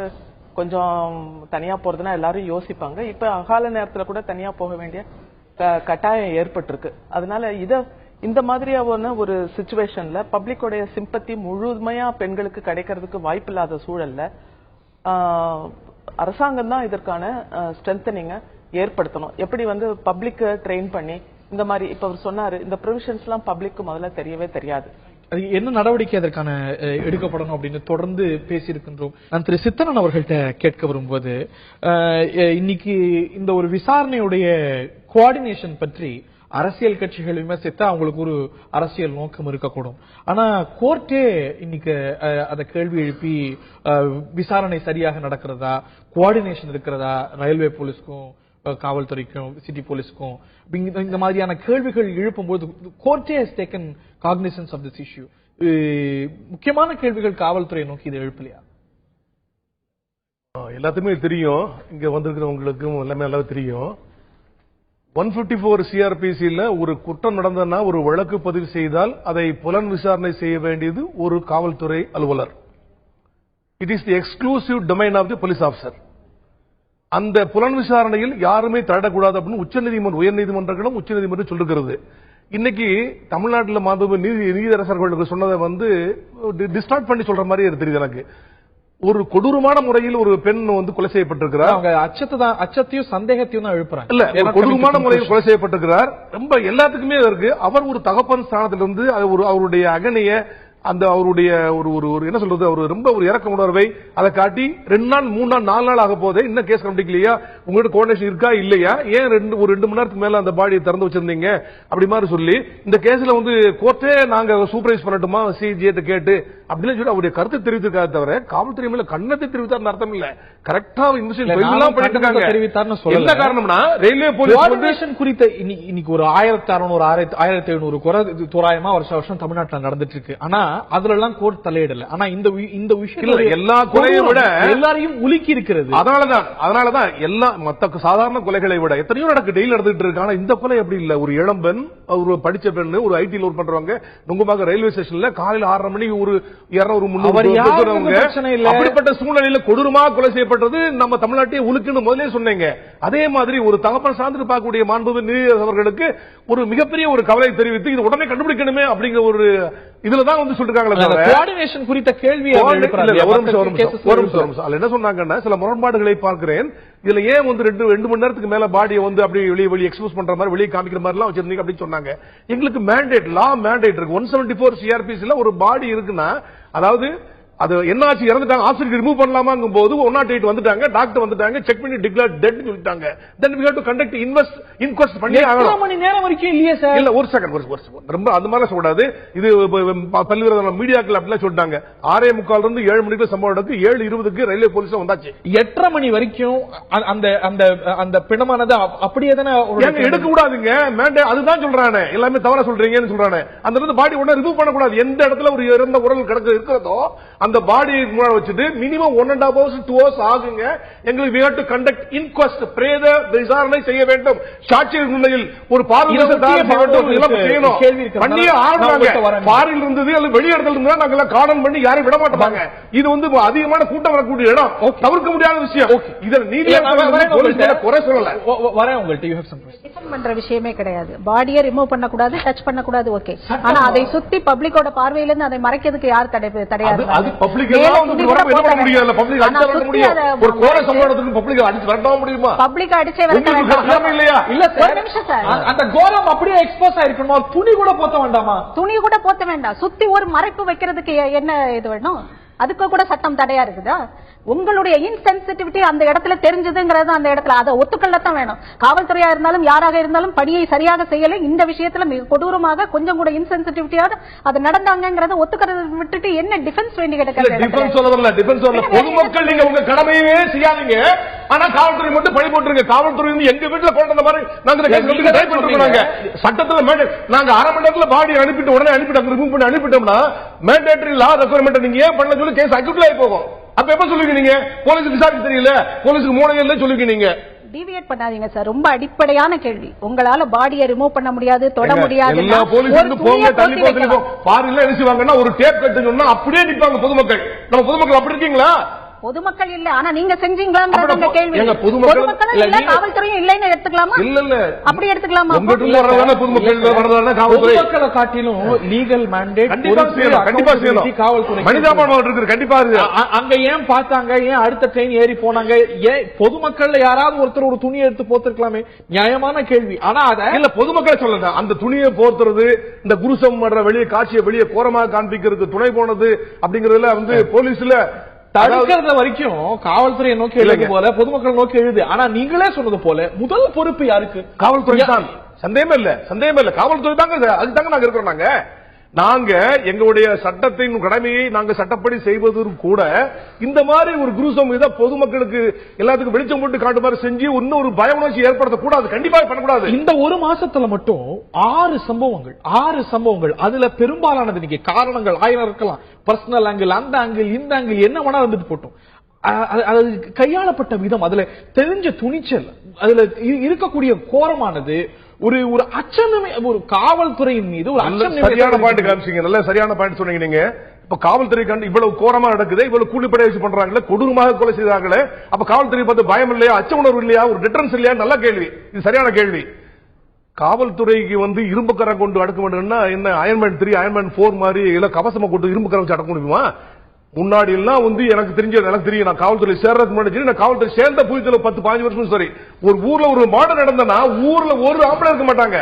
கொஞ்சம் தனியா போறதுன்னா எல்லாரும் யோசிப்பாங்க. இப்ப அகால நேரத்துல கூட தனியா போக வேண்டிய கட்டாயம் ஏற்பட்டிருக்கு. அதனால இந்த மாதிரியான ஒரு சிச்சுவேஷன்ல பப்ளிக்கோடைய சிம்பத்தி முழுமையா பெண்களுக்கு கிடைக்கிறதுக்கு வாய்ப்பு இல்லாத சூழல்ல அரசாங்கம் தான் இதற்கான ஸ்ட்ரென்தனிங்க ஏற்படுத்தணும். எப்படி வந்து பப்ளிக் ட்ரெயின் பண்ணி இந்த மாதிரி இப்ப அவர் சொன்னாரு, இந்த ப்ரொவிஷன்ஸ் எல்லாம் பப்ளிக்கு முதல்ல தெரியவே தெரியாது. என்ன நடவடிக்கை அதற்கான எடுக்கப்படணும் அப்படின்னு தொடர்ந்து பேசியிருக்கின்றோம். நான் திரு சித்தனன் அவர்கள்ட்ட கேட்க வரும்போது, இன்னைக்கு இந்த ஒரு விசாரணையுடைய கோஆர்டினேஷன் பற்றி அரசியல் கட்சிகள் விமர்சித்தா அவங்களுக்கு ஒரு அரசியல் நோக்கம் இருக்கக்கூடும். ஆனா கோர்ட்டே இன்னைக்கு அத கேள்வி எழுப்பி விசாரணை சரியாக நடக்கிறதா, கோஆர்டினேஷன் இருக்கிறதா, ரயில்வே போலீஸ்க்கும் காவல்துறைக்கும் சிட்டி போலீஸ்க்கும் இந்த மாதிரியான கேள்விகள் எழுப்பும்போது கோர்ட்டே has taken cognisance of this issue. முக்கியமான கேள்விகள் காவல்துறையை நோக்கி இது எழுப்பலையா? எல்லாத்துக்குமே தெரியும், இங்க வந்திருக்கிறவங்களுக்கும் எல்லாமே நல்லா தெரியும். 154 சிஆர்பிசியில ஒரு குற்றம் நடந்ததுன்னா ஒரு வழக்கு பதிவு செய்தால் அதை புலன் விசாரணை செய்ய வேண்டியது ஒரு காவல்துறை அலுவலர். It is the exclusive domain of the police officer. அந்த புலன் விசாரணையில் யாருமே தரக்கூடாது அப்படின்னு உயர்நீதிமன்றங்களும் உச்சநீதிமன்றம் சொல்லிருக்கிறது. இன்னைக்கு தமிழ்நாட்டில் மாண்புமிகு நீதியரசர்கள் சொன்னதை வந்து டிஸ்டார்ட் பண்ணி சொல்ற மாதிரி தெரியுது எனக்கு. ஒரு கொடூரமான முறையில் ஒரு பெண் வந்து கொலை செய்யப்பட்டிருக்கிறார். அவங்க அச்சத்தையும் சந்தேகத்தையும் தான் எழுப்புறாங்க. இல்ல, கொடூரமான முறையில் கொலை செய்யப்பட்டிருக்கிறார். ரொம்ப எல்லாத்துக்குமே இருக்கு. அவர் ஒரு தகப்பன் ஸ்தானத்திலிருந்து அவருடைய அகனைய அந்த அவருடைய ஒரு என்ன சொல்றது, அவர் ரொம்ப ஒரு இறக்க உணர்வை அதை காட்டி 2 நாள் 3 நாள் 4 நாள் ஆக போதே இன்னும் கேஸ் கண்டுபிடிக்கலையா, உங்ககிட்ட கோஆர்டினேஷன் இருக்கா இல்லையா, ஏன் 2 மணி நேரத்துக்கு மேல அந்த பாடியை திறந்து வச்சிருந்தீங்க அப்படி மாதிரி சொல்லி இந்த கேஸ்ல வந்து கோர்ட்டே நாங்க சூப்பர்வைஸ் பண்ணட்டுமா சிஜிஏ கேட்டு அப்படின்னு சொல்லி அவருடைய கருத்தை தெரிவித்திருக்காரு. தவிர காவல்துறை மேல கண்ணத்தை தெரிவித்தார் அர்த்தம் இல்ல. கரெக்டா என்ன காரணம்னா ரயில்வே போலீஸ் குறித்த இன்னைக்கு ஒரு 1600 1700 குறை தோராயமா வருஷம் தமிழ்நாட்டில் நடந்துட்டு இருக்கு. ஆனா அதுல எல்லாம் கோர்ட் தலையிடல. ஆனா இந்த விஷயம் எல்லா கொலையை விட எல்லாரையும் உலுக்கி இருக்கிறது. அதனாலதான் எல்லா மத்த சாதாரண கொலைகளை விட எத்தனையோ டெய்லி நடந்துட்டு இருக்கு. ஆனா இந்த கொலை அப்படி இல்ல. ஒரு இளம்பெண், ஒரு படிச்ச பெண், ஒரு ஐடியில் ஒர்க் பண்றவங்க நுங்கமாக ரயில்வே ஸ்டேஷன்ல காலையில் 6:30 மணிக்கு ஒரு 200-300 அப்படிப்பட்ட சூழ்நிலையில கொடூரமாக கொலை செய்யப்பட்டது நம்ம தமிழ்நாட்டையே உலுக்குன்னு முதலே சொன்னீங்க. அதே மாதிரி ஒரு தகப்பன் சார்ந்து பார்க்கக்கூடிய மாண்புமிகு நீதியரசர் அவர்களுக்கு ஒரு மிகப்பெரிய ஒரு கவலை தெரிவித்து இது உடனே கண்டுபிடிக்கணுமே அப்படிங்கிற ஒரு இதுலதான் வந்து சொல்லிருக்காங்களே. கோஆர்டினேஷன் குறித்த கேள்வி என்ன சொன்னாங்கன்னா, சில முரண்பாடுகளை பார்க்கிறேன். இதுல ஏன் வந்து 2 மணி நேரத்துக்கு மேல பாடியை வந்து அப்படியே வெளியே எக்ஸ்போஸ் பண்ற மாதிரி வெளியே காமிக்கிற மாதிரி எல்லாம் வச்சிருந்தீங்க அப்படின்னு சொன்னாங்க. எங்களுக்கு மேண்டேட் இருக்கு. 174 சிஆர்பிசில ஒரு பாடி இருக்குன்னா, அதாவது அது என்னாச்சு, இறந்துட்டாங்க, ஆசிரியர் ரிமூவ் பண்ணலாமாங்கும் போது 108 வந்துட்டாங்க, டாக்டர் வந்துட்டாங்க, செக் பண்ணி டிக்ளேர் டெட் சொல்லிட்டாங்க. தென் we have to conduct inquest பண்ணி ஆகணும். மணி நேரம் வரைக்கும் இல்லையே சார். இல்ல, ஒரு செகண்ட் ரொம்ப அந்த மாதிரி சொல்லக்கூடாது. இது பல்வேறு மீடியாக்கள் அப்படிலாம் சொல்லிட்டாங்க. 6:45 இருந்து 7 மணிக்கு சம்பவம் நடக்கு. 7:20 ரயில்வே போலீஸ் வந்தாச்சு. 8:30 மணி வரைக்கும் அந்த பிணமானது அப்படியே தானே எடுக்க கூடாதுங்க. அதுதான் சொல்றானே, எல்லாமே தவறா சொல்றீங்கன்னு சொல்றானே. அந்த இடத்துல பாடி உடனே ரிமூவ் பண்ணக்கூடாது. எந்த இடத்துல ஒரு இறந்த உடல் கிடக்கு இருக்கிறதோ அந்த பாடி வச்சுட்டு மினிமம் 1.5 hours 2 hours ஆகுங்க. எங்களுக்கு we have to conduct inquest, பிரேத விசாரணை செய்ய வேண்டும். சாட்சியர் முன்னிலையில் ஒரு பார்வையாளர் பண்ணி ஆடுறாங்க. பாரில் இருந்தது அல்லது வெளி இடத்துல இருந்தா நாங்க கார்டன் பண்ணி யாரையும் விட மாட்டாங்க. இது வந்து அதிகமான கூட்டம் வரக்கூடிய இடம், தவிர்க்க முடியாத விஷயம். இதில் நீதியாக குறை சொல்லல. வரேன் உங்கள்ட்ட. யூ ஹேவ் சம் டிஃபெண்ட் பண்ற விஷயமே கிடையாது. பாடியை ரிமூவ் பண்ணக்கூடாது, டச் பண்ணக்கூடாது, ஓகே. ஆனா அதை சுத்தி பப்ளிக்கோட பார்வையில இருந்து அதை மறைக்கிறதுக்கு யார் தடையாது? பப்ளிக் அடிச்சே இல்லையா? இல்ல சார், அந்த கோரம் அப்படியே எக்ஸ்போஸ் ஆயிருக்கணுமா? துணி கூட போத்த வேண்டாமா? துணி கூட போத்த வேண்டாம். சுத்தி ஒரு மறைப்பு வைக்கிறதுக்கு என்ன இது வேணும்? அதுக்கு கூட சட்டம் தடையா இருக்குதா? உங்களுடைய இன்சென்சிட்டிவிட்டி அந்த இடத்துல தெரிஞ்சதுங்கிறது அந்த இடத்துல அதை ஒத்துக்கொள்ளத்தான் வேணும். காவல்துறையா இருந்தாலும் யாராக இருந்தாலும் பணியை சரியாக செய்யல. இந்த விஷயத்துல மிக கொடூரமாக கொஞ்சம் கூட இன்சென்சிட்டிவிட்டியோட அது நடந்தாங்கிறத ஒத்துக்கிறது விட்டுட்டு என்ன டிஃபென்ஸ் வேண்டி பொதுமக்கள் நீங்க உங்க கடமையே செய்யாதீங்க. ஆனா காவல்துறை மட்டும் பழி போட்டுருங்க. காவல்துறை வந்து எங்க வீட்டுல போட்ட மாதிரி நாங்க சட்டத்துல நாங்க 1/2 மணி நேரத்துல பாடி அனுப்பிட்டு உடனே அனுப்பிட்டு ரிமூவ் பண்ணி அனுப்பிட்டோம்னா மேண்டேட்டரி லா ரெக்குவயர்மெண்ட் நீங்க ஏன் பண்ண சொல்லி கேஸ் அக்யூட்ல போகும். அப்ப எப்ப சொல்லுவீங்க நீங்க? போலீஸுக்கு விசாரிக்க தெரியல, போலீஸுக்கு மூளையில சொல்லுவீங்க நீங்க. டிவியேட் பண்ணாதீங்க சார். ரொம்ப அடிப்படையான கேள்வி. உங்களால பாடியை ரிமூவ் பண்ண முடியாது, தொட முடியாது. எல்லா போலீஸுக்கு போங்க, தள்ளி போங்க. பாரில என்ன செய்வாங்கன்னா ஒரு டேப் கட்டு சொன்னா அப்படியே நிப்பாங்க பொதுமக்கள். நம்ம பொதுமக்கள் அப்படி இருக்கீங்களா? பொதுமக்கள் இல்ல, ஆனா நீங்க செஞ்சீங்களாங்கிற கேள்வி. பொதுமக்கள் இல்ல, காவல்துறையும் இல்லைன்னு எடுத்துக்கலாமா? இல்ல இல்ல, அப்படி எடுத்துக்கலாமா? பொதுமக்களை காட்டிலும் லீகல் மேண்டேட் கண்டிப்பா செய்யணும். மனிதாபிமானம் இருக்கு கண்டிப்பா. அங்க ஏன் பார்த்தாங்க, ஏன் அடுத்த ட்ரெயின் ஏறி போனாங்க? ஏன் பொதுமக்கள் யாராவது ஒருத்தர் ஒரு துணியை எடுத்து போத்திருக்கலாமே? நியாயமான கேள்வி. ஆனா அத இல்ல, பொதுமக்களை சொல்லுங்க. அந்த துணியை போர்த்துறது, இந்த குருசம் வெளியே காட்சியை வெளியே கோரமாக காண்பிக்கிறதுக்கு துணை போனது அப்படிங்கறதுல வந்து போலீஸ்ல தடுக்கிறது வரைக்கும் காவல்துறையை நோக்கி எழுது போல பொதுமக்கள் நோக்கி எழுது. ஆனா நீங்களே சொன்னது போல முதல் பொறுப்பு யாருக்கு? காவல்துறை தான். சந்தேகமே இல்ல. காவல்துறை தாங்க. அதுதாங்க நாங்க இருக்கிறோம். நாங்க எங்களுடைய சட்டத்தின் கடமையை நாங்க சட்டப்படி செய்வதும் கூட இந்த மாதிரி ஒரு குரூசம் இதை பொதுமக்களுக்கு எல்லாத்துக்கும் வெளிச்சம் போட்டு காட்டுமாறு செஞ்சு இன்னொரு பய உணர்ச்சி ஏற்படுத்தக்கூடாது. கண்டிப்பா பண்ணக்கூடாது. இந்த ஒரு மாசத்துல மட்டும் 6 சம்பவங்கள். அதுல பெரும்பாலானது இன்னைக்கு காரணங்கள் 1000 இருக்கலாம். பர்சனல் ஆங்கிள், அந்த ஆங்கிள், இந்த ஆங்கிள், என்ன வேணா வந்துட்டு போட்டோம். அது கையாளப்பட்ட விதம், அதுல தெரிஞ்ச துணிச்சல், அதுல இருக்கக்கூடிய கோரமானது ஒரு அச்சமே ஒரு காவல்துறையின் மீது ஒரு அச்சம். சரியான பாயிண்ட் காமிச்சீங்க. நல்ல சரியான பாயிண்ட் சொன்னீங்க நீங்க. இப்ப காவல்துறை கண்டு இவ்வளவு கோரமா நடக்குது, இவ்வளவு கூலிப்படை வச்சு பண்றாங்களே, கொடூரமாக கொலை செய்தாங்களே, அப்ப காவல்துறை பார்த்து பயம் இல்லையா, அச்ச உணர்வு இல்லையா, ஒரு டிஃபரன்ஸ் இல்லையா? நல்ல கேள்வி. இது சரியான கேள்வி. காவல்துறைக்கு வந்து இரும்பு கரம் கொண்டு அடக்க வேண்டும்னா என்ன? அயன்மேன் 3 அயன்மேன் 4 மாதிரி இல்ல கவசமா கொண்டு இரும்பு கரம் வச்சு அடக்க முடியுமா? முன்னாடி எல்லாம் எனக்கு தெரியும், நான் காவல்துறை சேர்றதுக்கு முன்னாடி நான் காவல்துறை சேர்ந்த புதுல 10-15 வருஷம் சரி, ஒரு ஊர்ல ஒரு மாடம் நடந்தனா ஊர்ல ஒரு ஆம்பளை இருக்க மாட்டாங்க.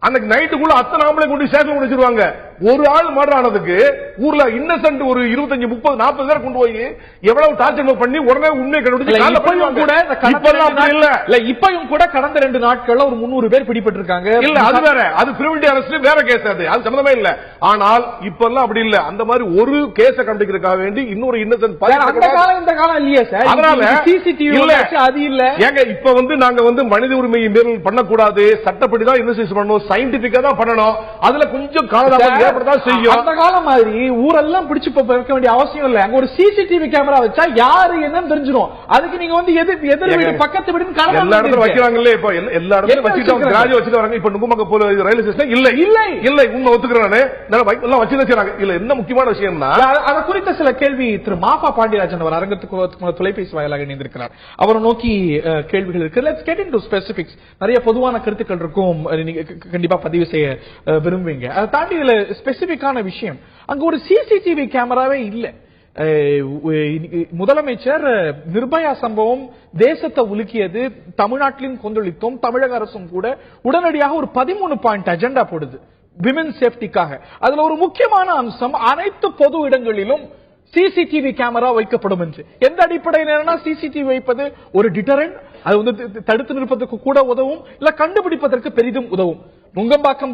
அன்னைக்கு நைட்டுக்குள்ள அத்தனை ஆம்பளை கொண்டு ஸ்டேஷன் வச்சிருவாங்க. ஒரு ஆள் மர்டர் ஆனதுக்கு ஊர்ல இன்னசென்ட் ஒரு 25-30-40 பேர் கொண்டு போய் எவ்வளவு டார்ச்சர் பண்ணி உடனே உண்மை கண்டுபிடிச்சு இப்பயும் கூட கடந்த 2 நாட்கள்ல ஒரு 300 பேர் பிடிபட்டிருக்காங்க. இல்ல அது வேற, அது பிரிவென்டிவ் அரெஸ்ட் வேற கேஸ், அது சம்பந்தமே இல்ல. ஆனால் இப்ப எல்லாம் அப்படி இல்ல. அந்த மாதிரி ஒரு கேஸ கண்டுபிடிக்கிறதுக்காக வேண்டி இன்னொரு இன்னசென்ட் இந்த காலம் இல்லையா சார்? அதனால சிசிடிவி அது இல்ல. ஏங்க இப்ப நாங்க மனித உரிமையை மீறல் பண்ணக்கூடாது, சட்டப்படிதான் இன்வெஸ்டிகேஷன் பண்ணணும், சயின்டிபிக்கா தான் பண்ணணும். அதுல கொஞ்சம் காலதாமதம் ஏற்படதான் செய்யும். அந்த காலம் மாதிரி ஊரெல்லாம் பிடிச்சு வைக்க வேண்டிய அவசியம் இல்ல. அங்க ஒரு சிசிடிவி கேமரா வச்சா யாரு என்னன்னு தெரிஞ்சிடும். அதுக்கு நீங்க எதிர் வீடு பக்கத்து வீடு எல்லா இடத்துல வைக்கிறாங்களே. இப்ப எல்லா இடத்துலயும் வச்சுட்டு கிராஜ் வச்சுட்டு வராங்க. இப்ப நுங்கம்பாக்கம் போல ரயில்வே ஸ்டேஷன் இல்ல இல்ல இல்ல உண்மை ஒத்துக்கிறானே, எல்லாம் வச்சு வச்சுறாங்க. இல்ல என்ன முக்கியமான விஷயம்னா அதை குறித்த சில கேள்வி திரு மாஃபா பாண்டியராஜன் அவர் அரங்கத்துக்கு தொலைபேசி வாயிலாக இணைந்திருக்கிறார். அவரை நோக்கி கேள்விகள் இருக்கு. Let's get into specifics. நிறைய பொதுவான கருத்துக்கள் இருக்கும், நீங்க கண்டிப்பா பதிவு செய்ய விரும்புவீங்க. அதை தாண்டி இதுல ஸ்பெசிபிக்கான விஷயம், அங்க ஒரு சிசிடிவி கேமராவே இல்ல. முதலமைச்சர் நிர்பயா சம்பவம் தேசத்தை உலுக்கியது, தமிழ்நாட்டிலும் கொந்தளித்தோம். தமிழக அரசும் கூட உடனடியாக ஒரு 13 பாயிண்ட் அஜெண்டா போடுது விமென் சேஃப்டிக்காக. அதுல ஒரு முக்கியமான அம்சம், அனைத்து பொது இடங்களிலும் சிசிடிவி கேமரா வைக்கப்படும் என்று. எந்த அடிப்படையில் சிசிடிவி வைப்பது ஒரு டிட்டரண்ட், அது தடுத்து நிற்பதற்கு கூட உதவும், இல்ல கண்டுபிடிப்பதற்கு பெரிதும் உதவும். நுங்கம்பாக்கம்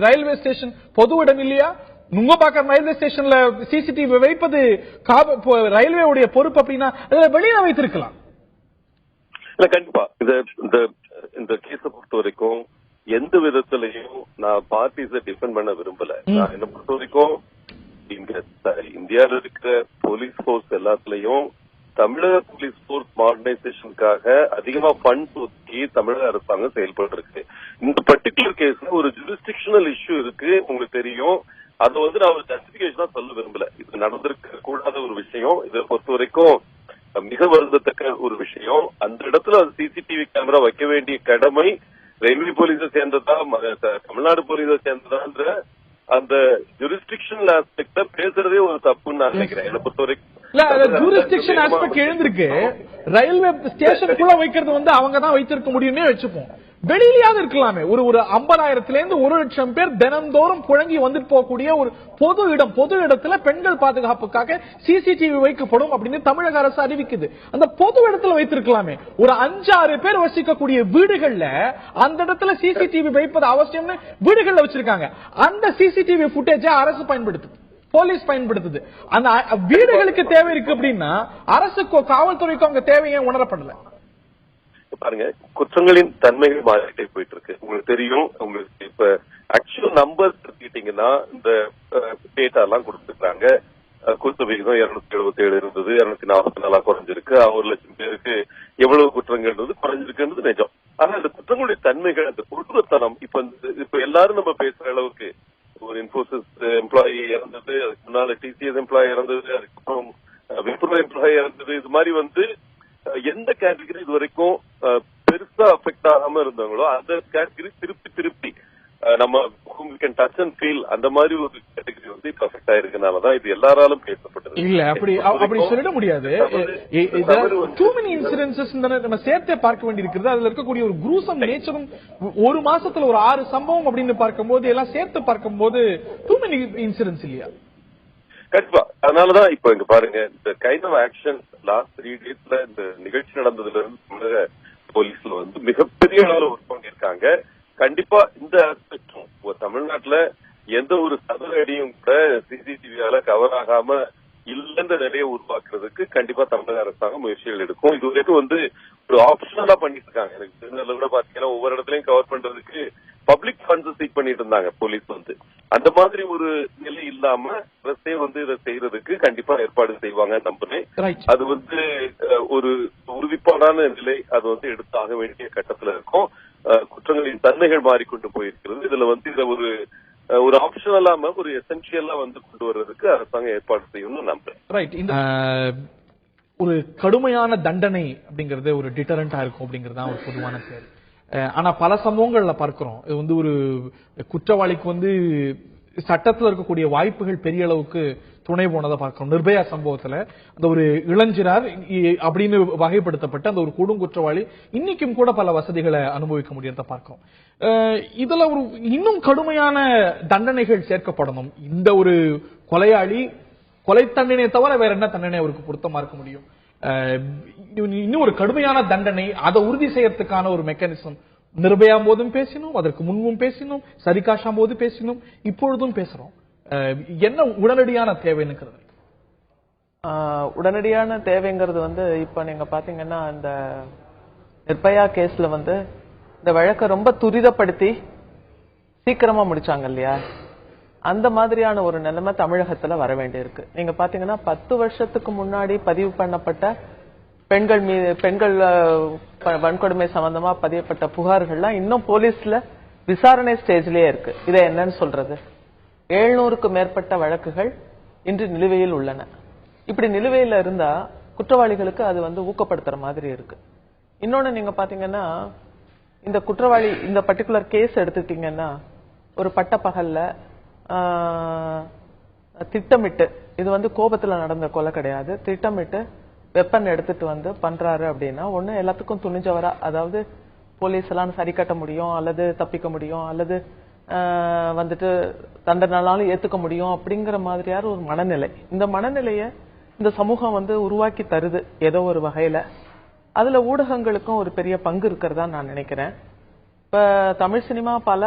ரயில்வே ஸ்டேஷன் பொது இடம் இல்லையா? நுங்கம்பாக்கம் ரயில்வே ஸ்டேஷன்ல சிசிடிவி வைப்பது ரயில்வே பொறுப்பு அப்படின்னா வெளியில வைத்திருக்கலாம். இல்ல கண்டிப்பா இந்த கேஸ பொறுத்த வரைக்கும் எந்த விதத்திலையும் நான் பார்ட்டிஸை டிஃபெண்ட் பண்ண விரும்பல. நான் என்ன பொறுத்த வரைக்கும் இந்தியாவில் இருக்கிற போலீஸ் போர்ஸ் எல்லாத்துலயும் தமிழக போலீஸ் போர்ஸ் மாடர்னைசேஷனுக்காக அதிகமா ஃபண்ட்ஸ் ஒதுக்கி தமிழக அரசாங்கம் செயல்பட்டு இருக்கு. இந்த பர்டிகுலர் கேஸ்ல ஒரு ஜூரிஸ்டிக்ஷனல் இஷ்யூ இருக்கு, உங்களுக்கு தெரியும். அதை நான் ஒரு ஜஸ்டிபிகேஷனா சொல்ல விரும்பல. இது நடந்திருக்க கூடாத ஒரு விஷயம். இதை பொறுத்த வரைக்கும் மிக வருந்தத்தக்க ஒரு விஷயம். அந்த இடத்துல சிசிடிவி கேமரா வைக்க வேண்டிய கடமை ரயில்வே போலீஸை சேர்ந்ததா தமிழ்நாடு போலீஸை சேர்ந்ததான்ற அந்த ஜூரிஸ்டிக்ஷனல் ஆஸ்பெக்ட பேசுறதே ஒரு தப்புன்னு நான் நினைக்கிறேன். என்னை பொறுத்த வரைக்கும் ஜூரிஸ்டிக்ஷன் ஆஸ்பெக்ட் எழுந்திருக்கு. ரயில்வே ஸ்டேஷனுக்குள்ள வைக்கிறது அவங்க தான் வைத்திருக்க முடியுமே வச்சுப்போம். வெளியிலாவது இருக்கலாமே. ஒரு 50,000 1 லட்சம் பேர் தினந்தோறும் புழங்கி வந்துட்டு போகக்கூடிய ஒரு பொது இடத்துல பெண்கள் பாதுகாப்புக்காக சிசிடிவி வைக்கப்படும் அப்படின்னு தமிழக அரசு அறிவிக்குது. அந்த பொது இடத்துல வைத்திருக்கலாமே. ஒரு 5-6 பேர் வசிக்கக்கூடிய வீடுகள்ல அந்த இடத்துல சிசிடிவி வைப்பது அவசியம்னு வீடுகள்ல வச்சிருக்காங்க. அந்த சிசிடிவி புட்டேஜை அரசு பயன்படுத்துது, போலீஸ் பயன்படுத்துது. அந்த வீடுகளுக்கு தேவை இருக்கு அப்படின்னா அரசுக்கோ காவல்துறைக்கோ அங்க தேவையை உணரப்படல. பாருங்க, குற்றங்களின் தன்மைகள் மாறிட்டே போயிட்டு இருக்கு. உங்களுக்கு தெரியும். உங்களுக்கு இப்ப ஆக்சுவல் நம்பர்ஸ் எடுத்துக்கிட்டீங்கன்னா இந்த டேட்டா எல்லாம் கொடுத்துருக்காங்க. குற்ற விகிதம் 277 இருந்தது, 244 குறைஞ்சிருக்கு. 1 லட்சம் பேருக்கு எவ்வளவு குற்றங்கள் குறைஞ்சிருக்குன்றது நிஜம். ஆனா அந்த குற்றங்களுடைய தன்மைகள், அந்த கொடூரத்தனம் இப்ப எல்லாரும் நம்ம பேசுற அளவுக்கு ஒரு இன்ஃபோசிஸ் எம்ப்ளாயி இறந்தது, அதுக்கு முன்னால டிசிஎஸ் எம்ப்ளாயி இறந்தது, அதுக்கப்புறம் விப்ரோ எம்ப்ளாயி இறந்தது, இது மாதிரி எந்த கேட்டகரி இது வரைக்கும் பெருசா அஃபெக்ட் ஆகாம இருந்தாங்களோ அந்த கேட்டகரி திருப்பி நம்ம டச் அண்ட் ஃபீல் அந்த மாதிரி ஒரு கேட்டகரி இப்ப அஃபெக்ட் ஆயிருக்கனாலதான் இது எல்லாராலும் பேசப்பட்டது. இல்ல அப்படி சொல்லிட முடியாது. டூ மெனி இன்சிடென்சஸ் நம்ம சேர்த்தே பார்க்க வேண்டியிருக்கிறது. அதுல இருக்கக்கூடிய ஒரு குரூசம் நேச்சரும் ஒரு மாசத்துல ஒரு 6 சம்பவம் அப்படின்னு பார்க்கும்போது எல்லாம் சேர்த்து பார்க்கும்போது டூ மெனி இன்சிடென்ட்ஸ் இல்லையா? கண்டிப்பா. அதனாலதான் இப்ப இங்க பாருங்க, இந்த கைண்ட் ஆஃப் ஆக்ஷன் லாஸ்ட் 3 டேஸ்ல இந்த நிகழ்ச்சி நடந்ததுல இருந்து தமிழக போலீஸ்ல மிகப்பெரிய அளவுல ஒர்க் பண்ணிருக்காங்க. கண்டிப்பா இந்த ஆஸ்பெக்டும் தமிழ்நாட்டுல எந்த ஒரு சதுர அடியும் கூட சிசிடிவியால கவர் ஆகாம இல்லைன்ற நிலையை உருவாக்குறதுக்கு கண்டிப்பா தமிழக அரசாங்கம் முயற்சிகள் எடுக்கும். இது வரைக்கும் ஒரு ஆப்ஷனலா பண்ணிட்டு இருக்காங்க. எனக்கு தெரிஞ்சதுல கூட பாத்தீங்கன்னா ஒவ்வொரு இடத்துலயும் கவர் பண்றதுக்கு பப்ளிக் ஃபண்ட்ஸ் சீக் பண்ணிட்டு இருந்தாங்க போலீஸ். அந்த மாதிரி ஒரு நிலை இல்லாம அரசே இதை செய்யறதுக்கு கண்டிப்பா ஏற்பாடு செய்வாங்க நம்புறேன். அது ஒரு உறுதிப்பாடான நிலை அது எடுத்தாக வேண்டிய கட்டத்துல இருக்கும். குற்றங்களின் தன்மைகள் மாறிக்கொண்டு போயிருக்கிறது. இதுல இதை ஒரு ஆப்ஷன் இல்லாம ஒரு எசென்சியலா கொண்டு வர்றதுக்கு அரசாங்கம் ஏற்பாடு செய்யணும்னு நம்புறேன். ஒரு கடுமையான தண்டனை அப்படிங்கறது ஒரு டிட்டரண்டா இருக்கும் அப்படிங்கறதுதான் ஒரு பொதுவான பேர். ஆனா பல சம்பவங்கள்ல பார்க்கிறோம், இது ஒரு குற்றவாளிக்கு சட்டத்துல இருக்கக்கூடிய வாய்ப்புகள் பெரிய அளவுக்கு துணை போனதை பார்க்கிறோம். நிர்பயா சம்பவத்துல அந்த ஒரு இளஞ்சிறார் அப்படின்னு வகைப்படுத்தப்பட்ட அந்த ஒரு கொடுங்குற்றவாளி இன்னைக்கும் கூட பல வசதிகளை அனுபவிக்க முடியறத பார்க்கிறோம். இதுல ஒரு இன்னும் கடுமையான தண்டனைகள் சேர்க்கப்படணும். இந்த ஒரு கொலையாளி கொலை தண்டனை தவிர வேற என்ன தண்டனை அவருக்கு பொருத்தமா இருக்க முடியும்? இன்னும் ஒரு கடுமையான தண்டனை, அதை உறுதி செய்யறதுக்கான ஒரு மெக்கானிசம் நிர்பயா போதும் பேசினோம், அதற்கு முன்பும் பேசினோம், சரிகாஷா போது பேசினோம், இப்பொழுதும் பேசுறோம். என்ன உடனடியான தேவைங்கிறது? உடனடியான தேவைங்கிறது வந்து இப்ப நீங்க பாத்தீங்கன்னா இந்த நிர்பயா கேஸ்ல வந்து இந்த வழக்கை ரொம்ப துரிதப்படுத்தி சீக்கிரமா முடிச்சாங்க இல்லையா? அந்த மாதிரியான ஒரு நிலைமை தமிழகத்துல வர வேண்டியிருக்கு. நீங்க பாத்தீங்கன்னா 10 வருஷத்துக்கு முன்னாடி பதிவு பண்ணப்பட்ட பெண்கள் வன்கொடுமை சம்பந்தமா பதியப்பட்ட புகார்கள்லாம் இன்னும் போலீஸ்ல விசாரணை ஸ்டேஜ்லயே இருக்கு. இதை என்னன்னு சொல்றது? 700க்கு மேற்பட்ட வழக்குகள் இன்று நிலுவையில் உள்ளன. இப்படி நிலுவையில இருந்தா குற்றவாளிகளுக்கு அது வந்து ஊக்கப்படுத்துற மாதிரி இருக்கு. இன்னொன்னு நீங்க பாத்தீங்கன்னா இந்த குற்றவாளி இந்த பர்டிகுலர் கேஸ் எடுத்துட்டீங்கன்னா ஒரு பட்டப்பகல்ல திட்டமிட்டு, இது வந்து கோபத்துல நடந்த கொலை கிடையாது, திட்டமிட்டு வெப்பன் எடுத்துட்டு வந்து பண்றாரு அப்படின்னா ஒண்ணு எல்லாத்துக்கும் துணிஞ்சவரா, அதாவது போலீஸ் எல்லாம் சரி கட்ட முடியும் அல்லது தப்பிக்க முடியும் அல்லது வந்துட்டு தண்டனாலும் ஏத்துக்க முடியும் அப்படிங்கிற மாதிரியான ஒரு மனநிலை. இந்த மனநிலைய இந்த சமூகம் வந்து உருவாக்கி தருது ஏதோ ஒரு வகையில. அதுல ஊடகங்களுக்கும் ஒரு பெரிய பங்கு இருக்கிறதா நான் நினைக்கிறேன். இப்ப தமிழ் சினிமா பல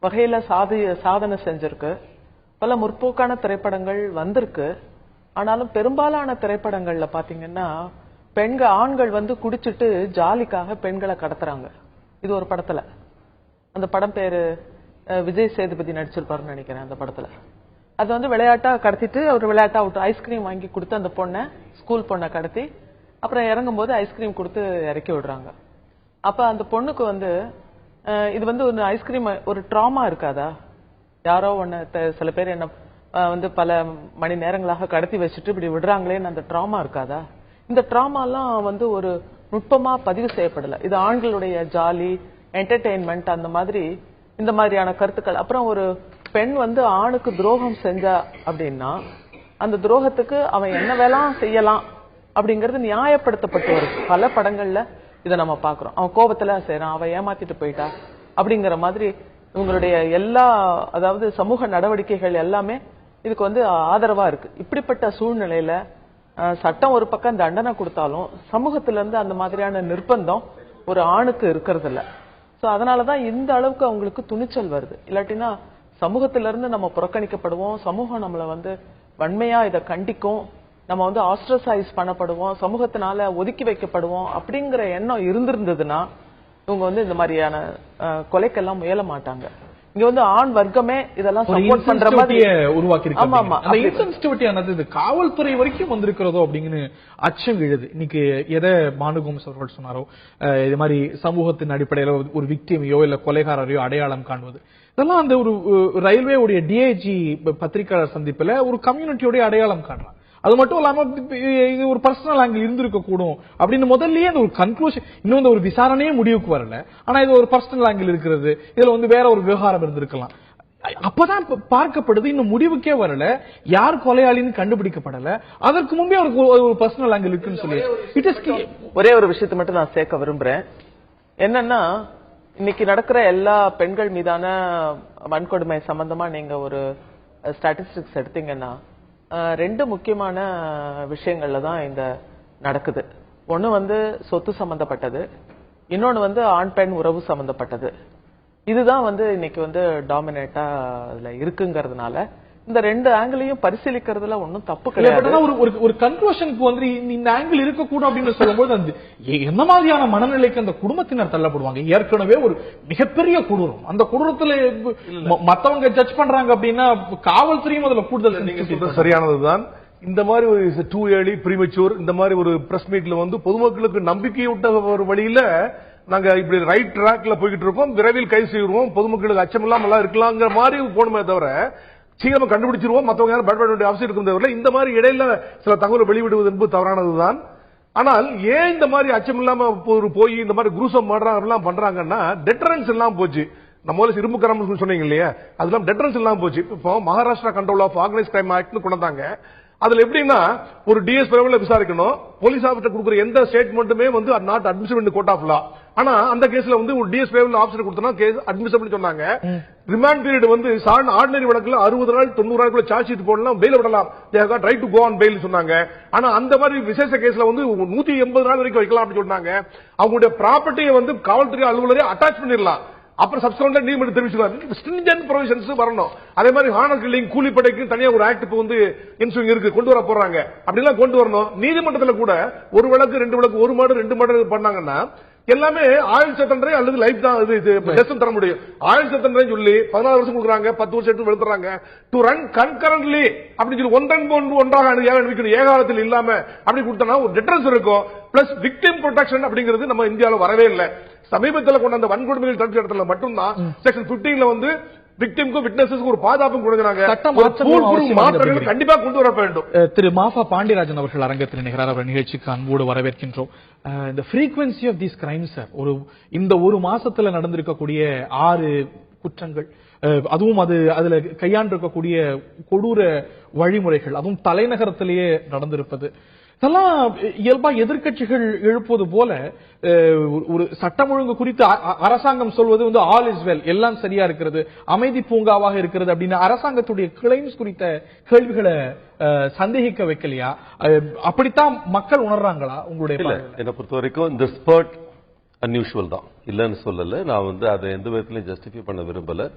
வகையில சாதனை செஞ்சிருக்கு. பல முற்போக்கான திரைப்படங்கள் வந்திருக்கு. ஆனாலும் பெரும்பாலான திரைப்படங்கள்ல பாத்தீங்கன்னா ஆண்கள் வந்து குடிச்சிட்டு ஜாலிக்காக பெண்களை கடத்துறாங்க. இது ஒரு படத்துல, அந்த படம் பேரு விஜய் சேதுபதி நடிச்சிருப்பாருன்னு நினைக்கிறேன். அந்த படத்துல அது வந்து விளையாட்டா கடத்திட்டு அவர் விளையாட்டா விட்டு ஐஸ்கிரீம் வாங்கி கொடுத்து அந்த பொண்ணை, ஸ்கூல் பொண்ணை கடத்தி அப்புறம் இறங்கும் போது ஐஸ்கிரீம் கொடுத்து இறக்கி விடுறாங்க. அப்ப அந்த பொண்ணுக்கு வந்து இது வந்து ஒரு ஐஸ்கிரீம் ஒரு ட்ராமா இருக்காதா? யாரோ சில பேர் என்ன வந்து பல மணி நேரங்களாக கடத்தி வச்சுட்டு இப்படி விடுறாங்களேன்னு அந்த ட்ராமா இருக்காதா? இந்த ட்ராமா எல்லாம் வந்து ஒரு நுட்பமா பதிவு செய்யப்படல. இது ஆண்களுடைய ஜாலி என்டர்டெயின்மெண்ட் அந்த மாதிரி இந்த மாதிரியான கருத்துக்கள். அப்புறம் ஒரு பெண் வந்து ஆணுக்கு துரோகம் செஞ்சா அப்படின்னா அந்த துரோகத்துக்கு அவன் என்ன வேலாம் செய்யலாம் அப்படிங்கறது நியாயப்படுத்தப்பட்டு வருது. பல படங்கள்ல இதை நம்ம பாக்குறோம். அவன் கோபத்துல செய்யறான், அவன் ஏமாத்திட்டு போயிட்டா அப்படிங்கிற மாதிரி இவங்களுடைய எல்லா, அதாவது சமூக நடவடிக்கைகள் எல்லாமே இதுக்கு வந்து ஆதரவா இருக்கு. இப்படிப்பட்ட சூழ்நிலையில சட்டம் ஒரு பக்கம் தண்டனை கொடுத்தாலும் சமூகத்துல இருந்து அந்த மாதிரியான நிர்பந்தம் ஒரு ஆணுக்கு இருக்கிறது இல்ல. சோ அதனாலதான் இந்த அளவுக்கு அவங்களுக்கு துணிச்சல் வருது. இல்லாட்டினா சமூகத்தில இருந்து நம்ம புறக்கணிக்கப்படுவோம், சமூகம் நம்மள வந்து வன்மையா இதை கண்டிக்கும், நம்ம வந்து ஆஸ்ட்ரசைஸ் பண்ணப்படுவோம், சமூகத்தினால ஒதுக்கி வைக்கப்படுவோம் அப்படிங்கிற எண்ணம் இருந்திருந்ததுன்னா இவங்க வந்து இந்த மாதிரியான கொலைக்கெல்லாம் முயல மாட்டாங்க. இங்க வந்து ஆண் வர்க்கமே இதெல்லாம் சப்போர்ட் பண்ற மாதிரி உருவாக்கி இருக்கு. காவல்துறை வரைக்கும் வந்திருக்கிறதோ அப்படிங்கன்னு அச்சம் எழுது. இன்னைக்கு எதை பானுகோம்ஸ் அவர்கள் சொன்னாரோ, இது மாதிரி சமூகத்தின் அடிப்படையில ஒரு விக்டிமையோ இல்ல கொலைகாரரையோ அடையாளம் காண்பது, இதெல்லாம் அந்த ஒரு ரயில்வே உடைய டிஐஜி பத்திரிகையாளர் சந்திப்புல ஒரு கம்யூனிட்டியோட அடையாளம் காண்றாங்க. அது மட்டும் இல்லாம இது ஒரு பர்சனல் ஆங்கிள் இருந்திருக்க கூடும் அப்படின்னு முதல்லயே அந்த ஒரு கன்க்ளூஷன், இன்னும் ஒரு விசாரணையே முடிவுக்கு வரல. ஆனா இது ஒரு பர்சனல் ஆங்கிள் இருக்கிறது, இதுல வந்து வேற ஒரு விவகாரம் இருந்திருக்கலாம். அப்பதான் பார்க்கப்படுது, இன்னும் முடிவுக்கே வரல, யார் கொலையாளின்னு கண்டுபிடிக்கப்படல, அதற்கு முன்பே அவருக்கு ஒரு பர்சனல் ஆங்கிள் இருக்குன்னு சொல்லி ஒரே ஒரு விஷயத்தை மட்டும் நான் சேர்க்க விரும்புறேன். என்னன்னா இன்னைக்கு நடக்கிற எல்லா பெண்கள் மீதான வன்கொடுமை சம்பந்தமா நீங்க ஒரு ஸ்டாட்டிஸ்டிக்ஸ் எடுத்தீங்கன்னா 2 முக்கியமான விஷயங்கள்ல தான் இந்த நடக்குது. ஒண்ணு வந்து சொத்து சம்பந்தப்பட்டது, இன்னொன்னு வந்து ஆண் பெண் உறவு சம்பந்தப்பட்டது. இதுதான் வந்து இன்னைக்கு வந்து டாமினேட்டா அதுல இருக்குங்கிறதுனால இந்த 2 ஆங்கிளையும் பரிசீலிக்கிறதுல ஒன்னும் தப்பு கிடையாது. ஒரு கன்க்ளூஷனுக்கு வந்து இந்த ஆங்கிள் இருக்கக்கூடும் அப்படின்னு சொல்லும்போது அந்த என்ன மாதிரியான மனநிலைக்கு அந்த குடும்பத்தினர் தள்ளப்படுவாங்க? ஏற்கனவே ஒரு மிகப்பெரிய கொடூரம், அந்த கொடூரத்துல மத்தவங்க ஜட்ஜ் பண்றாங்க அப்படின்னா காவல்துறையும் அதுல கூடுதல் சரியானதுதான். இந்த மாதிரி ஒரு டூ ஏர்லி ப்ரீமெச்சூர் இந்த மாதிரி ஒரு பிரஸ் மீட்ல வந்து பொதுமக்களுக்கு நம்பிக்கையூட்ட ஒரு வழியில நாங்க இப்படி ரைட் ட்ராக்ல போய்கிட்டு இருக்கோம், விரைவில் கைது செய்வோம், பொதுமக்களுக்கு அச்சம் இல்லாம இருக்கலாங்கிற மாதிரி போகணுமே தவிர சீக்கிரமா கண்டுபிடிச்சிருவோம், மற்றவங்க யாரும் பயப்பட வேண்டிய அவசியம் இருக்கிறது. இந்த மாதிரி இடையில சில தகவலை வெளிவிடுவது என்பது தவறானதுதான். ஆனால் ஏன் இந்த மாதிரி அச்சம் இல்லாம போய் இந்த மாதிரி குரூசம் மர்டர் எல்லாம் பண்றாங்கன்னா டெட்டரன்ஸ் எல்லாம் போச்சு. நம்ம இரும்பு கரம் சொன்னீங்க இல்லையா, அதெல்லாம் டெட்டரன்ஸ் இல்லாம போச்சு. இப்போ Maharashtra control of organise crime ஆக்ட்னு கொண்டு வந்தாங்க. அதுல எப்படின்னா ஒரு டிஎஸ் லெவல்ல விசாரிக்கணும், போலீஸ் ஆஃபீஸர் கொடுக்குற எந்த ஸ்டேட்மெண்ட்டுமே வந்து not admissible in court of law. ஆனா அந்த கேஸ்ல வந்து ஒரு டிஎஸ் லெவல் ஆஃபீஸர் கொடுத்தா கேஸ் அட்மிசிபிள் சொன்னாங்க. ரிமாண்ட் பீரியட் வந்து ஆர்டினரி வழக்குல 60 நாள் 90 நாளுக்குள்ள சார்ஜ் ஷீட் போடலாம், பெயில் விடலாம், they have got right to go on bail சொன்னாங்க. ஆனா அந்த மாதிரி விசேஷ கேஸ்ல வந்து 180 நாள் வரைக்கும் வைக்கலாம் அப்படின்னு சொன்னாங்க. அவங்களுடைய ப்ராப்பர்ட்டியை வந்து காவல்துறை அலுவலரே அட்டாச் பண்ணிடலாம். அப்புறம் சப்ஸ்கிரைபர் நீதிமன்றம் தெரிவிச்சுவாங்க. ஸ்ட்ரிஞ்சன்ட் ப்ரொவிஷன்ஸ் வரணும். அதே மாதிரி ஹானர் கில்லிங் கூலிப்படைக்கு தனியா ஒரு ஆக்ட் இப்ப வந்து இன்சூரிங் இருக்கு, கொண்டு வர போறாங்க. அப்படிலாம் கொண்டு வரணும். நீதிமன்றத்தில் கூட ஒரு வழக்கு 2 வழக்கு 1 மாடு 2 மாடு பண்ணாங்கன்னா எல்லாமே ஆயுள் தண்டனை அல்லது லைஃப் தான் டெத் தர முடியும். ஆயுள் தண்டனை சொல்லி 14 வருஷம் கொடுக்குறாங்க, 10 வருஷம் எடுத்து வெளுத்துறாங்க. டு ரன் கன்கரன்ட்லி அப்படின்னு சொல்லி ஒன்றாக ஏகாலத்தில் இல்லாம அப்படி கொடுத்தா ஒரு டிஃபரன்ஸ் இருக்கும். பிளஸ் விக்டிம் ப்ரொடெக்ஷன் அப்படிங்கிறது நம்ம இந்தியாவில் வரவே இல்லை. சமீபத்தில் கொண்ட அந்த வன்கொடுமைகள் தடுப்பு இடத்துல மட்டும்தான் செக்ஷன் 15ல வந்து விக்டிம்க்கும் விட்னஸஸ்க்கு ஒரு பாதுகாப்பும் கொடுக்குறாங்க. மாற்றங்கள் கண்டிப்பா கொண்டு வர வேண்டும். திரு மாஃபா பாண்டியராஜன் அவர்கள் அரங்கத்தில் நிகழார். அவர் நிகழ்ச்சிக்கு அன்போடு வரவேற்கின்றோம். இந்த frequency of these crimes sir, இந்த ஒரு மாசத்துல நடந்திருக்கக்கூடிய 6 குற்றங்கள், அதுவும் அதுல கையாண்டிருக்கக்கூடிய கொடூர வழிமுறைகள், அதுவும் தலைநகரத்திலேயே நடந்திருப்பது, இதெல்லாம் இயல்பா எதிர்க்கட்சிகள் எழுப்புவது போல ஒரு சட்டம் ஒழுங்கு குறித்து அரசாங்கம் சொல்வது வந்து ஆல் இஸ் வெல், எல்லாம் சரியா இருக்கிறது, அமைதி பூங்காவாக இருக்கிறது அப்படின்னு அரசாங்கத்துடைய கிளைம்ஸ் குறித்த கேள்விகளை சந்தேகிக்க வைக்கலையா? அப்படித்தான் மக்கள் உணர்றாங்களா? உங்களுடைய என்னை பொறுத்த வரைக்கும் இந்த ஸ்பர்ட் அன்யூஷுவல் தான், இல்லன்னு சொல்லல. நான் வந்து அதை எந்த விதத்திலையும் ஜஸ்டிஃபை பண்ண விரும்பல.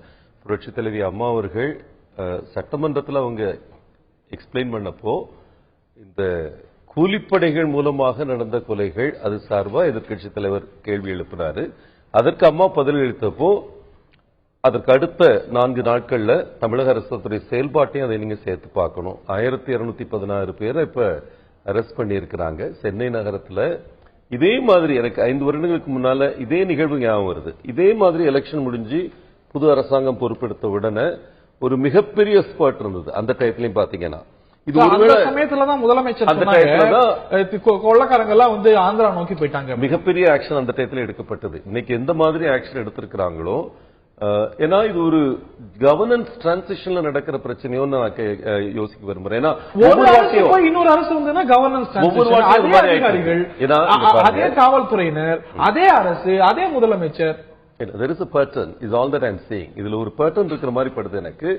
புரட்சி தலைவி அம்மா அவர்கள் சட்டமன்றத்தில் அவங்க எக்ஸ்பிளைன் பண்ணப்போ இந்த கூலிப்படைகள் மூலமாக நடந்த கொலைகள் அது சார்பா எதிர்க்கட்சி தலைவர் கேள்வி எழுப்பினாரு. அதற்கு அம்மா பதில் அளித்தப்போ அதற்கு அடுத்த 4 நாட்கள்ல தமிழக அரசுடைய செயல்பாட்டையும் அதை நீங்க சேர்த்து பார்க்கணும். 1216 பேரை இப்ப அரெஸ்ட் பண்ணியிருக்கிறாங்க. சென்னை நகரத்துல இதே மாதிரி எனக்கு 5 வருடங்களுக்கு முன்னால இதே நிகழ்வு ஞாபகம் வருது. இதே மாதிரி எலெக்ஷன் முடிஞ்சு புது அரசாங்கம் பொறுப்பெடுத்த உடனே ஒரு மிகப்பெரிய ஸ்பாட் இருந்தது. அந்த டயத்திலையும் பாத்தீங்கன்னா இது சமயத்துலதான் முதலமைச்சர் கொள்ளக்காரங்க எல்லாம் வந்து ஆந்திரா நோக்கி போயிட்டாங்க. மிகப்பெரிய ஆக்ஷன் அந்த டயத்தில் எடுக்கப்பட்டது. இன்னைக்கு எந்த மாதிரி ஆக்ஷன் எடுத்திருக்கிறாங்களோ, ஏன்னா இது ஒரு கவர்னன்ஸ் டிரான்சிஷன்ல நடக்கிற பிரச்சனையோன்னு நான் யோசிக்க விரும்புறேன். ஏன்னா இன்னொரு அரசு வந்து கவர்னன்ஸ் ஒவ்வொரு அதிகாரிகள், அதே காவல்துறையினர், அதே அரசு, அதே முதலமைச்சர். There is a pattern is all that I'm saying. இதுல ஒரு பேட்டர்ன் இருக்கிற மாதிரி படுது எனக்கு.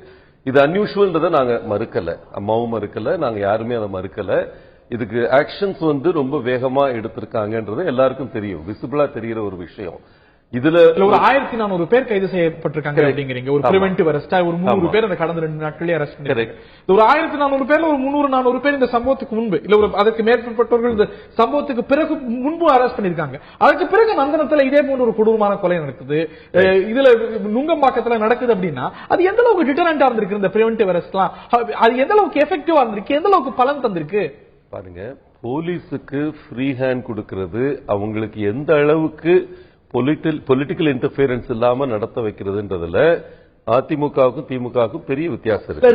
இது அன்யூஷுவல்ன்றதை நாங்க மறுக்கல, அம்மாவும் மறுக்கல, நாங்க யாருமே அதை மறுக்கல. இதுக்கு ஆக்ஷன்ஸ் வந்து ரொம்ப வேகமா எடுத்திருக்காங்கன்றது எல்லாருக்கும் தெரியும், விசிபிளா தெரிகிற ஒரு விஷயம். இதுல ஒரு 1400 பேர் கைது செய்யப்பட்டிருக்காங்க அப்படிங்கிறீங்க. ஒரு பிரிவென்டிவ் அரெஸ்டா ஒரு 300 பேர் அந்த கடந்த 2 நாட்களே அரெஸ்ட் பண்ணிருக்காங்க. ஒரு 1400 பேர்ல ஒரு 300-400 பேர் இந்த சம்பவத்துக்கு முன்பு இல்ல ஒரு அதற்கு மேற்பட்டவர்கள் இந்த சம்பவத்துக்கு பிறகு முன்பு அரெஸ்ட் பண்ணிருக்காங்க. அதுக்கு பிறகு நந்தனத்துல இதே போன்ற ஒரு கொடூரமான கொலை நடக்குது, இதுல நுங்கம்பாக்கத்துல நடக்குது அப்படின்னா அது எந்த அளவுக்கு டிட்டரண்டா இருந்திருக்கு? இந்த பிரிவென்டிவ் அரெஸ்ட்லாம் அது எந்த அளவுக்கு எஃபெக்டிவா இருந்திருக்கு, எந்த அளவுக்கு பலன் தந்திருக்கு? பாருங்க, போலீஸுக்கு ஃப்ரீ ஹேண்ட் கொடுக்கிறது அவங்களுக்கு எந்த அளவுக்கு பொலிட்டிக்கல் இன்டர்ஃபியரன்ஸ் இல்லாம நடத்த வைக்கிறதுன்றதுல அதிமுகவுக்கும் திமுகவுக்கும் பெரிய வித்தியாசம் இருக்கு.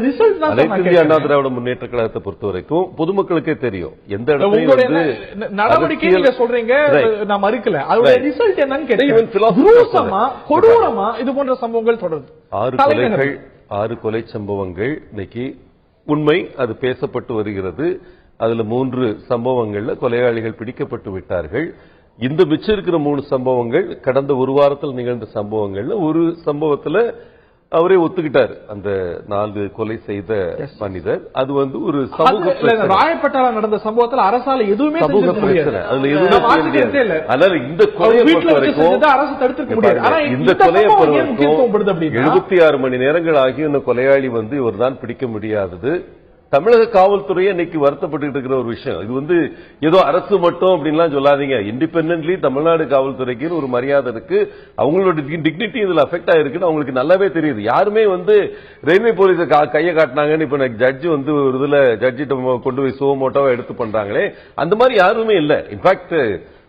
அனைத்து இந்திய அண்ணா திராவிட முன்னேற்ற கழகத்தை பொறுத்த வரைக்கும் பொதுமக்களுக்கே தெரியும் எந்த இடத்துல நடவடிக்கை நீங்க சொல்றீங்க, நான் மறுக்கல. அதோட ரிசல்ட் என்னன்னு கேட்டேன். கொடூரமா இது போன்ற சம்பவங்கள் தொடருது. 6 கொலை சம்பவங்கள் இன்னைக்கு உண்மை, அது பேசப்பட்டு வருகிறது. அதுல 3 சம்பவங்கள்ல கொலையாளிகள் பிடிக்கப்பட்டு விட்டார்கள். இந்த மிச்சம் இருக்கிற 3 சம்பவங்கள் கடந்த ஒரு வாரத்தில் நிகழ்ந்த சம்பவங்கள்ல ஒரு சம்பவத்துல அவரே ஒத்துக்கிட்டார், அந்த 4 கொலை செய்த மனிதர். அது வந்து ஒரு சமூக ராயப்பட்டால நடந்த சம்பவத்தில் அரசால எதுவுமே சமூக பிரச்சனை, அதுல எதுவுமே. அதனால இந்த கொலையை பொறுத்த வரைக்கும் அரசு தடுத்திருக்க முடியாது. இந்த கொலையை பொறுத்த வரைக்கும் 76 மணி நேரங்கள் ஆகி இந்த கொலையாளி வந்து இவர் தான் பிடிக்க முடியாதது. தமிழக காவல்துறையை இன்னைக்கு வருத்தப்பட்டு இருக்கிற ஒரு விஷயம். இது வந்து ஏதோ அரசு மட்டும் அப்படின்லாம் சொல்லாதீங்க. இண்டிபெண்டன்ட்லி தமிழ்நாடு காவல்துறைக்கு ஒரு மரியாதை இருக்கு, அவங்களோட டிக்னிட்டி இதுல அஃபெக்ட் ஆயிருக்குன்னு அவங்களுக்கு நல்லாவே தெரியுது. யாருமே வந்து ரயில்வே போலீஸ் கையை காட்டினாங்கன்னு இப்ப ஜட்ஜி வந்து ஒரு இதுல ஜட்ஜிட்ட கொண்டு போய் சுவமோட்டோவா எடுத்து பண்றாங்களே, அந்த மாதிரி யாருமே இல்ல. In fact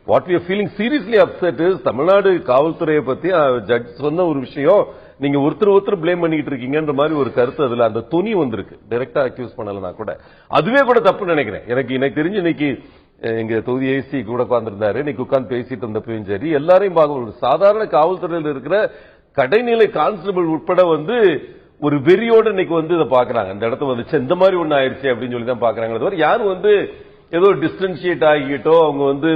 what we are feeling seriously upset is Tamil Nadu காவல்துறையை பத்தி ஜட்ஜ் சொன்ன ஒரு விஷயம், நீங்க ஒருத்தர் பிளேம் பண்ணிட்டு இருக்கீங்கன்ற மாதிரி ஒரு கருத்து அதுல அந்த துணி வந்திருக்கு. டைரக்டா அக்யூஸ் பண்ணலனா கூட அதுவே கூட தப்பு நினைக்கிறேன். எனக்கு தெரிஞ்சு இன்னைக்கு எங்க தொகுதி ஏசி கூட உட்கார்ந்திருந்தாரு, இன்னைக்கு உட்கார்ந்து பேசிட்டு இருந்தப்பயும் சரி, எல்லாரையும் பார்க்க ஒரு சாதாரண காவல்துறையில் இருக்கிற கடைநிலை கான்ஸ்டபிள் உட்பட வந்து ஒரு வெறியோட இன்னைக்கு வந்து இதை பாக்குறாங்க. இந்த இடத்துல வந்துச்சு இந்த மாதிரி ஒண்ணு ஆயிருச்சு அப்படின்னு சொல்லி தான் பாக்குறாங்க. தவிர யாரும் வந்து ஏதோ டிஸ்டன்ஷியேட் ஆகிட்டோ அவங்க வந்து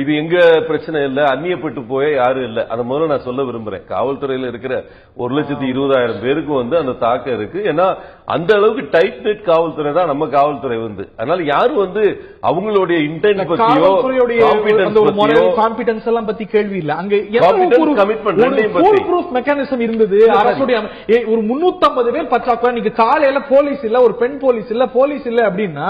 இது எங்க பிரச்சனை இல்ல அந்நியப்பட்டு போய் யாரும் இல்ல. அதை முதல்ல நான் சொல்ல விரும்புறேன். காவல்துறையில இருக்கிற 1,20,000 பேருக்கு வந்து அந்த தாக்கம் இருக்கு. ஏன்னா அந்த அளவுக்கு டைட் நெட் காவல்துறை தான் நம்ம காவல்துறை வந்து. அதனால யாரும் வந்து அவங்களுடைய இன்டென்ட் பத்தியோ காம்பிடன்ஸ் எல்லாம் பத்தி கேள்வி இல்ல. அங்க கமிட்மெண்ட் மெக்கானிசம் இருந்தது. அரசுடைய ஒரு 350 பேர் பச்சாக்குவா நீங்க காலையில போலீஸ் இல்ல, ஒரு பெண் போலீஸ் இல்ல, போலீஸ் இல்ல அப்படின்னா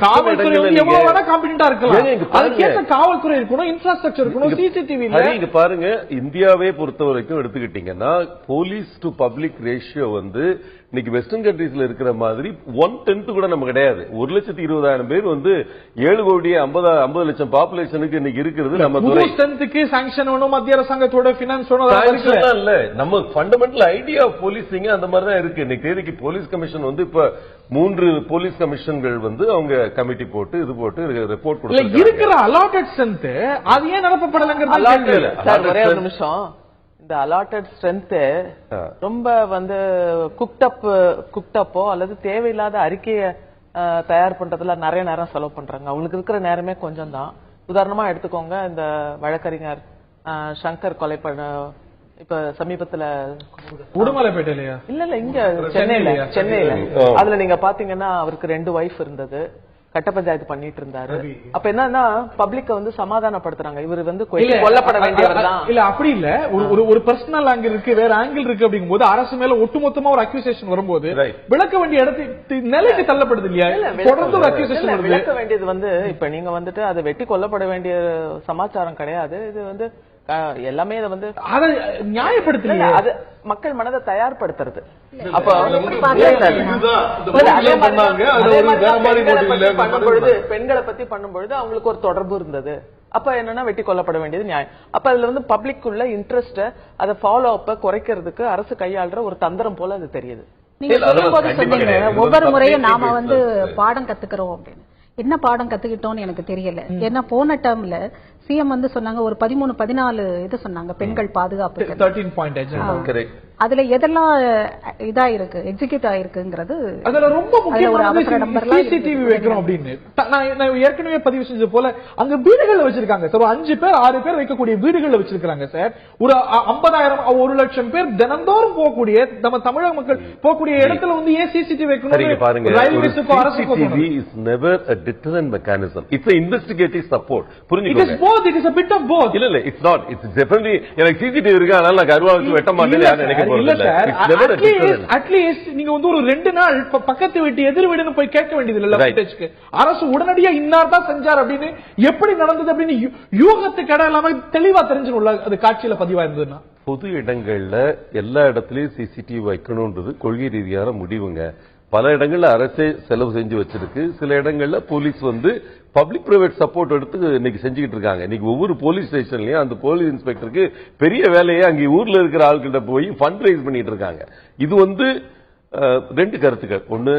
காவல்துறை எவ்வளவு வேணா காம்பிடண்டா இருக்கலாம். அதுக்கேற்ற காவல்துறை இருக்கணும், இன்ஃப்ராஸ்ட்ரக்சர் இருக்கணும், சிசிடிவி. இங்க பாருங்க, இந்தியாவே பொறுத்த வரைக்கும் எடுத்துக்கிட்டீங்கன்னா போலீஸ் டு பப்ளிக் ரேஷியோ வந்து இன்னைக்கு வெஸ்டர்ன் கண்ட்ரீஸ்ல இருக்கிற மாதிரி 1/10 கூட நம்ம கிடையாது. 1,20,000 பேர் வந்து 7,50,00,000 பாப்புலேஷனுக்கு இன்னைக்கு இருக்கிறது. நம்ம துறை சாங்ஷன் வேணும், மத்திய அரசாங்கத்தோட பினான்ஸ் இல்ல. நம்ம ஃபண்டமெண்டல் ஐடியா ஆஃப் போலீசிங் அந்த மாதிரி தான் இருக்கு. இன்னைக்கு தேதிக்கு போலீஸ் கமிஷன் வந்து இப்ப 3 போலீஸ் கமிஷன்கள் வந்து அவங்க கமிட்டி போட்டு இது போட்டு ரிப்போர்ட் கொடுத்து இருக்கிற அலாட்டட் ஸ்ட்ரென்த் அது ஏன் நிரப்பப்படலங்கிறது ஒரே ஒரு நிமிஷம். இந்த அலாட்டட் ஸ்ட்ரென்த் ரொம்ப வந்து குக்டப்போ அல்லது தேவையில்லாத அறிக்கையை தயார் பண்றதுல நிறைய நேரம் செலவு பண்றாங்க. அவங்களுக்கு இருக்கிற நேரமே கொஞ்சம் தான். உதாரணமா எடுத்துக்கோங்க, இந்த வழக்கறிஞர் சங்கர் கொலை பண்ண இப்ப சமீபத்துல உடுமலைப்பேட்டையிலயா இல்ல இங்க சென்னையில அதுல நீங்க பாத்தீங்கன்னா அவருக்கு 2 வைஃப் இருந்தது. கட்ட பஞ்சாயத்து பண்ணிட்டு இருந்தாரு. அப்ப என்னன்னா பப்ளிக்க வந்து சமாதானப்படுத்துறாங்க, இவர் வந்து கொல்லப்பட வேண்டியவர் தான். இல்ல அப்படி இல்ல, ஒரு பர்சனல் ஆங்கிள் இருக்கு, வேற ஆங்கிள் இருக்கு. அப்படிங்கும் போது அரசு மேல ஒட்டுமொத்தமா ஒரு அக்யூசேஷன் வரும்போது விளக்க வேண்டிய இடத்தை நிலைக்கு தள்ளப்படுது இல்லையா? தொடர்ந்து ஒரு அக்யூசேஷன் விளக்க வேண்டியது வந்து இப்ப நீங்க வந்துட்டு அதை வெட்டி கொல்லப்பட வேண்டிய சமாச்சாரம் கிடையாது. இது வந்து எல்லாமே இதை வந்து அதை நியாயப்படுத்தல, அது மக்கள் மனதை தயார்படுத்துறது. அப்ப பெண்களை பத்தி பண்ணும்பொழுது அவங்களுக்கு ஒரு தொடர்பு இருந்தது. அப்ப என்னன்னா வெட்டி கொல்லப்பட வேண்டியது நியாயம். அப்ப அதுல வந்து பப்ளிக் உள்ள இன்ட்ரெஸ்ட் அதை ஃபாலோ அப்ப குறைக்கிறதுக்கு அரசு கையாளுற ஒரு தந்திரம் போல அது தெரியுது. நீங்க சொல்லும்போது சொன்னீங்க ஒவ்வொரு முறையும் நாம வந்து பாடம் கத்துக்கிறோம் அப்படின்னு. என்ன பாடம் கத்துக்கிட்டோம்னு எனக்கு தெரியல. ஏன்னா போன டேர்ம்ல சிஎம் வந்து சொன்னாங்க ஒரு 13-14 இது சொன்னாங்க பெண்கள் பாதுகாப்பு. 13 பாயிண்ட் அதுல எதெல்லாம் இதா இருக்கு எக்ஸிக்யூட் ஆயிருக்குங்கிறது அதுல ரொம்ப முக்கியமான சிசிடிவி வைக்கிறோம் அப்படின்னு நான் ஏற்கனவே பதிவு செஞ்சது போல அங்க வீடுகள் வச்சிருக்காங்க சார். 5 பேர் 6 பேர் வைக்கக்கூடிய வீடுகள் வச்சிருக்காங்க சார். ஒரு 50,000 1 லட்சம் பேர் தினந்தோறும் போகக்கூடிய நம்ம தமிழக மக்கள் போகக்கூடிய இடத்துல வந்து ஏன் சிசிடிவி வைக்கணும்? பாருங்க, CCTV is never a deterrent mechanism. It's an investigative support. புரிஞ்சுக்கோங்க. It is a bit of both. இல்ல it's not. It's definitely எனக்கு சிசிடிவி இருக்கு அதனால நான் கருவா வச்சு வெட்ட மாட்டேன்னு யாரும் நினைக்க போறது இல்ல. அட்லீஸ்ட் நீங்க வந்து ஒரு 2 நாள் பக்கத்து வீட்டு எதிர் வீடுன்னு போய் கேட்க வேண்டியது இல்ல. அரசு உடனடியா இன்னார் தான் செஞ்சார் அப்படின்னு எப்படி நடந்தது அப்படின்னு யூகத்துக்கு இடம் இல்லாம தெளிவா தெரிஞ்சுள்ள அது காட்சியில பதிவா இருந்ததுன்னா பொது இடங்கள்ல எல்லா இடத்துலயும் சிசிடிவி வைக்கணும்ன்றது கொள்கை ரீதியான முடிவுங்க. பல இடங்கள்ல அரசே செலவு செஞ்சு வச்சிருக்கு. சில இடங்கள்ல போலீஸ் வந்து பப்ளிக் பிரைவேட் சப்போர்ட் எடுத்து இன்னைக்கு செஞ்சுக்கிட்டு இருக்காங்க. இன்னைக்கு ஒவ்வொரு போலீஸ் ஸ்டேஷன்லயும் அந்த போலீஸ் இன்ஸ்பெக்டருக்கு பெரிய வேலையை அங்கே ஊர்ல இருக்கிற ஆள்கிட்ட போய் ஃபண்ட் ரைஸ் பண்ணிட்டு இருக்காங்க. இது வந்து 2 கருத்துக்கள். ஒன்னு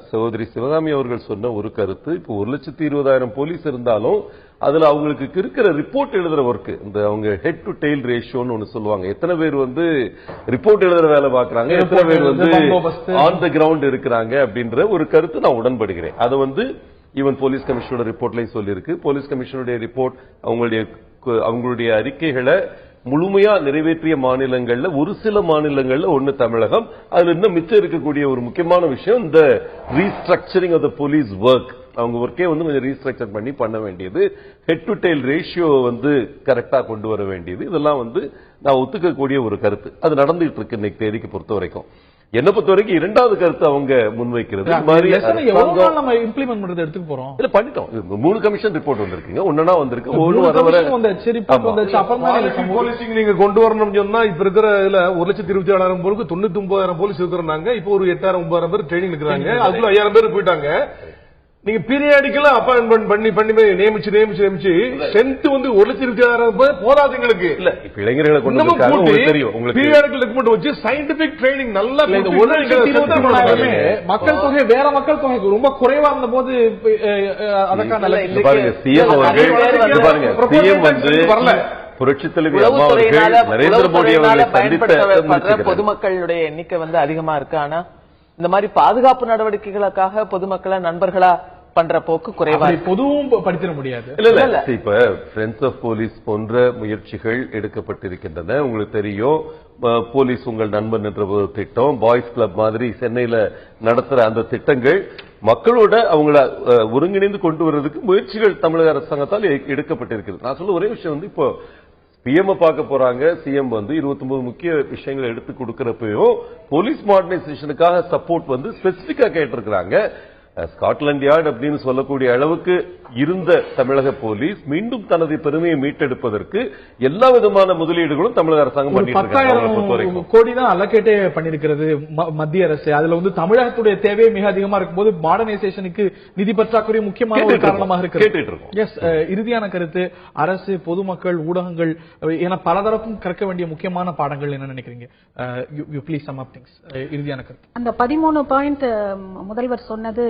சகோதரி சிவகாமி அவர்கள் சொன்ன ஒரு கருத்து, இப்போ 1,20,000 போலீஸ் இருந்தாலும் அதுல அவங்களுக்கு இருக்கிற ரிப்போர்ட் எழுதுற ஒர்க், இந்த அவங்க ஹெட் டு டெயில் ரேஷியோன்னு ஒன்னு சொல்லுவாங்க. எத்தனை பேர் வந்து ரிப்போர்ட் எழுதுற வேலை பாக்குறாங்க, எத்தனை பேர் வந்து ஆன் த கிரவுண்ட் இருக்கிறாங்க அப்படின்ற ஒரு கருத்து நான் உடன்படுகிறேன். அதை வந்து ஈவன் போலீஸ் கமிஷனோட ரிப்போர்ட்லையும் சொல்லியிருக்கு. போலீஸ் கமிஷனுடைய ரிப்போர்ட் அவங்களுடைய அறிக்கைகளை முழுமையா நிறைவேற்றிய மாநிலங்கள்ல ஒரு சில மாநிலங்கள்ல ஒன்னு தமிழகம். அதுல இன்னும் மிச்சம் இருக்கக்கூடிய ஒரு முக்கியமான விஷயம் இந்த restructuring of the police work. அவங்க ஒர்க்கே வந்து கொஞ்சம் ரீஸ்ட்ரக்சர் பண்ண வேண்டியது, ஹெட் டு டெயில் ரேஷியோ வந்து கரெக்டா கொண்டு வர வேண்டியது, இதெல்லாம் வந்து நான் ஒத்துக்கக்கூடிய ஒரு கருத்து. அது நடந்துட்டு இருக்கு இன்னைக்கு தேதிக்கு பொறுத்த வரைக்கும். என்ன பொறுத்த வரைக்கும் 2வது கருத்து அவங்க முன்வைக்கிறது இம்ப்ளிமெண்ட் பண்றது எடுத்துக்க போறோம். இல்ல பண்ணிட்டோம். 3 கமிஷன் ரிப்போர்ட் வந்திருக்குங்க, ஒன்னா வந்திருக்கு. போலீசிங் நீங்க கொண்டு வரணும்னு சொன்னா இப்ப இருக்கிற இதுல 1,27,000 பேருக்கு 99,000 போலீஸ் இருக்கிறாங்க. இப்போ ஒரு 8,000-9,000 பேர் ட்ரைனிங் இருக்கிறாங்க. அதுக்குள்ள 5,000 பேர் போயிட்டாங்க. நீங்க பீரியாடிக்கலா அப்பாயின்மெண்ட் பண்ணி நியமிச்சு ஸ்ட்ரென்த் வந்து 1,27,000 பேர் போதாதுங்களுக்கு இல்ல. இப்ப இளைஞர்களை கொண்டு வந்திருக்காங்க தெரியும் உங்களுக்கு. பீரியாடிக்கல் ரெக்கமெண்ட் வச்சு சயின்டிபிக் ட்ரைனிங் நல்லா மக்கள் தொகை வேற மக்கள் தொகை ரொம்ப குறைவா இருந்த போது அதற்கான சிஎம் அவர்கள் பாருங்க, சிஎம் வந்து புரட்சித் தலைவி அம்மா அவர்கள் நரேந்திர மோடி அவர்களை பயன்படுத்த பொதுமக்களுடைய எண்ணிக்கை அதிகமா இருக்கு. ஆனா இந்த மாதிரி பாதுகாப்பு நடவடிக்கைகளுக்காக பொதுமக்களை நண்பர்களா பண்ற போக்கு குறைவா பொதுவும் படுத்திட முடியாது. இல்ல இப்ப ஃப்ரெண்ட்ஸ் ஆஃப் போலீஸ் போன்ற முயற்சிகள் எடுக்கப்பட்டிருக்கின்றன. உங்களுக்கு தெரியும், போலீஸ் உங்கள் நண்பன் என்ற ஒரு திட்டம், பாய்ஸ் கிளப் மாதிரி சென்னையில நடத்துற அந்த திட்டங்கள் மக்களோட அவங்கள ஒருங்கிணைந்து கொண்டு வருவதற்கு முயற்சிகள் தமிழக அரசாங்கத்தால் எடுக்கப்பட்டிருக்கிறது. நான் சொல்ல ஒரே விஷயம் இப்போ பிஎம் பார்க்க போறாங்க. சிஎம் 29 முக்கிய விஷயங்களை எடுத்து கொடுக்கிறப்பையும் போலீஸ் மாடர்னைசேஷனுக்காக சப்போர்ட் ஸ்பெசிபிக்கா கேட்டிருக்கிறாங்க. ஸ்காட்லாந்து யார்டு அப்படின்னு சொல்லக்கூடிய அளவுக்கு இருந்த தமிழக போலீஸ் மீண்டும் தனது பெருமையை மீட்டெடுப்பதற்கு எல்லா விதமான முதலீடுகளும் தமிழக அரசாங்கம் பண்ணிட்டு 10,000 கோடி தான் அலோகேட்டே பண்ணிருக்கிறது மத்திய அரசு. அதுல தமிழகத்துடைய தேவை மிக அதிகமா இருக்கும்போது மாடர்னைசேஷனுக்கு நிதி பற்றாக்குறை முக்கியமான ஒரு காரணமாக இருக்கு. இறுதியான கருத்து, அரசு, பொதுமக்கள், ஊடகங்கள் என பலதரப்பும் கற்க வேண்டிய முக்கியமான பாடங்கள் என்ன நினைக்கிறீங்க? இறுதியான கருத்து. அந்த 13 பாயிண்ட் முதல்வர் சொன்னது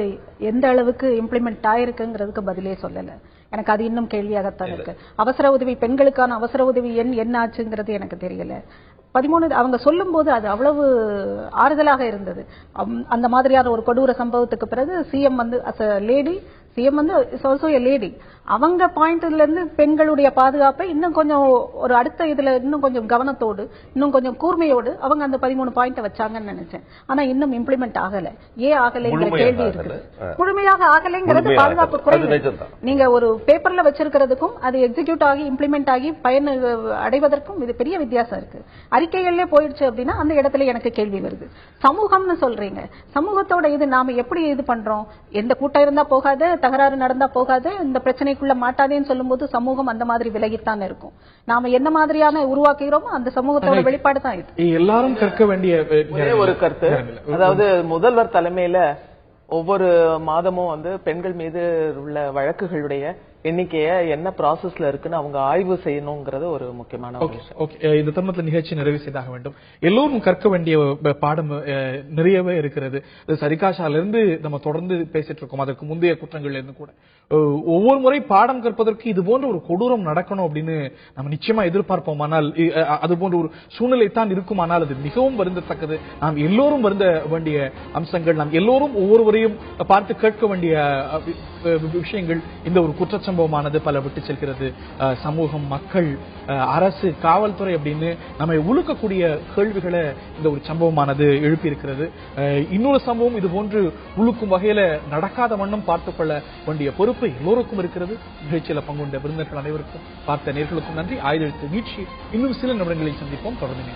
எந்த அளவுக்கு இம்ப்ளிமெண்ட் ஆயிருக்குங்கிறதுக்கு பதிலே சொல்லல. எனக்கு அது இன்னும் கேள்வியாகத்தான் இருக்கு. அவசர உதவி, பெண்களுக்கான அவசர உதவி என்ன ஆச்சுங்கிறது எனக்கு தெரியல. 13 அவங்க சொல்லும் போது அது அவ்வளவு ஆறுதலாக இருந்தது. அந்த மாதிரியான ஒரு கொடூர சம்பவத்துக்கு பிறகு CM as a lady, CM is also a lady, அவங்க பாயிண்ட்ல இருந்து பெண்களுடைய பாதுகாப்பை இன்னும் கொஞ்சம் ஒரு அடுத்த இதுல இன்னும் கொஞ்சம் கவனத்தோடு, இன்னும் கொஞ்சம் கூர்மையோடு அவங்க அந்த 13 பாயிண்ட் வச்சாங்கன்னு நினைச்சேன். ஆனா இன்னும் இம்ப்ளிமெண்ட் ஆகல. ஏன் ஆகலைங்கிற கேள்வி இருக்குது. முழுமையாக ஆகலைங்கிறது பாதுகாப்பு குறைவு. நீங்க ஒரு பேப்பர்ல வச்சிருக்கிறதுக்கும் அது எக்ஸிக்யூட் ஆகி இம்ப்ளிமெண்ட் ஆகி பயன் அடைவதற்கும் இது பெரிய வித்தியாசம் இருக்கு. அறிக்கைகள்ல போயிடுச்சு அப்படின்னா அந்த இடத்துல எனக்கு கேள்வி வருது. சமூகம்னு சொல்றீங்க, சமூகத்தோட இது நாம எப்படி இது பண்றோம்? எந்த கூட்டம் இருந்தா போகாது, தகராறு நடந்தா போகாது, இந்த பிரச்சனைக்குள்ள மாட்டாதேன்னு சொல்லும் போது சமூகம் அந்த மாதிரி விலகித்தான் இருக்கும். நாம என்ன மாதிரியான உருவாக்குகிறோமோ அந்த சமூகத்தோட வெளிப்பாடு தான் இது. எல்லாரும் கற்க வேண்டிய ஒரு கருத்து, அதாவது முதல்வர் தலைமையில ஒவ்வொரு மாதமும் பெண்கள் மீது உள்ள வழக்குகளுடைய எண்ணிக்கைய என்ன ப்ராசஸ்ல இருக்குன்னு அவங்க ஆய்வு செய்யணுங்கிறது ஒரு முக்கியமான விஷயம். இந்த தருணத்தில் நிகழ்ச்சி நிறைவு செய்தாக வேண்டும். எல்லோரும் கற்க வேண்டிய பாடம் நிறையவே இருக்கிறது. சரிகாஷால இருந்து நம்ம தொடர்ந்து பேசிட்டு இருக்கோம். அதற்கு முந்தைய குற்றங்கள்ல இருந்து கூட ஒவ்வொரு முறை பாடம் கற்பதற்கு இது போன்ற ஒரு கொடூரம் நடக்கணும் அப்படின்னு நம்ம நிச்சயமா எதிர்பார்ப்போமானால், அது போன்ற ஒரு சூழ்நிலை தான் இருக்குமானால் அது மிகவும் வருந்தத்தக்கது. நாம் எல்லோரும் வருந்த வேண்டிய அம்சங்கள், நாம் எல்லோரும் ஒவ்வொருவரையும் பார்த்து கேட்க வேண்டிய விஷயங்கள். இந்த ஒரு குற்றச்சம்பவமானது பல விட்டு செல்கிறது. சமூகம், மக்கள், அரசு, காவல்துறை அப்படின்னு நம்மை உழுக்கக்கூடிய கேள்விகளை இந்த ஒரு சம்பவமானது எழுப்பியிருக்கிறது. இன்னொரு சம்பவம் இது போன்று உழுக்கும் வகையில நடக்காத வண்ணம் பார்த்துக் கொள்ள வேண்டிய பொறுப்பு எல்லோருக்கும் இருக்கிறது. நிகழ்ச்சியில பங்குண்ட விருந்தினர்கள் அனைவருக்கும், பார்த்த நேர்களுக்கும் நன்றி. ஆயுதெழுத்து நீட்சி இன்னும் சில நிமிடங்களில் சந்திப்போம். தொடர்ந்து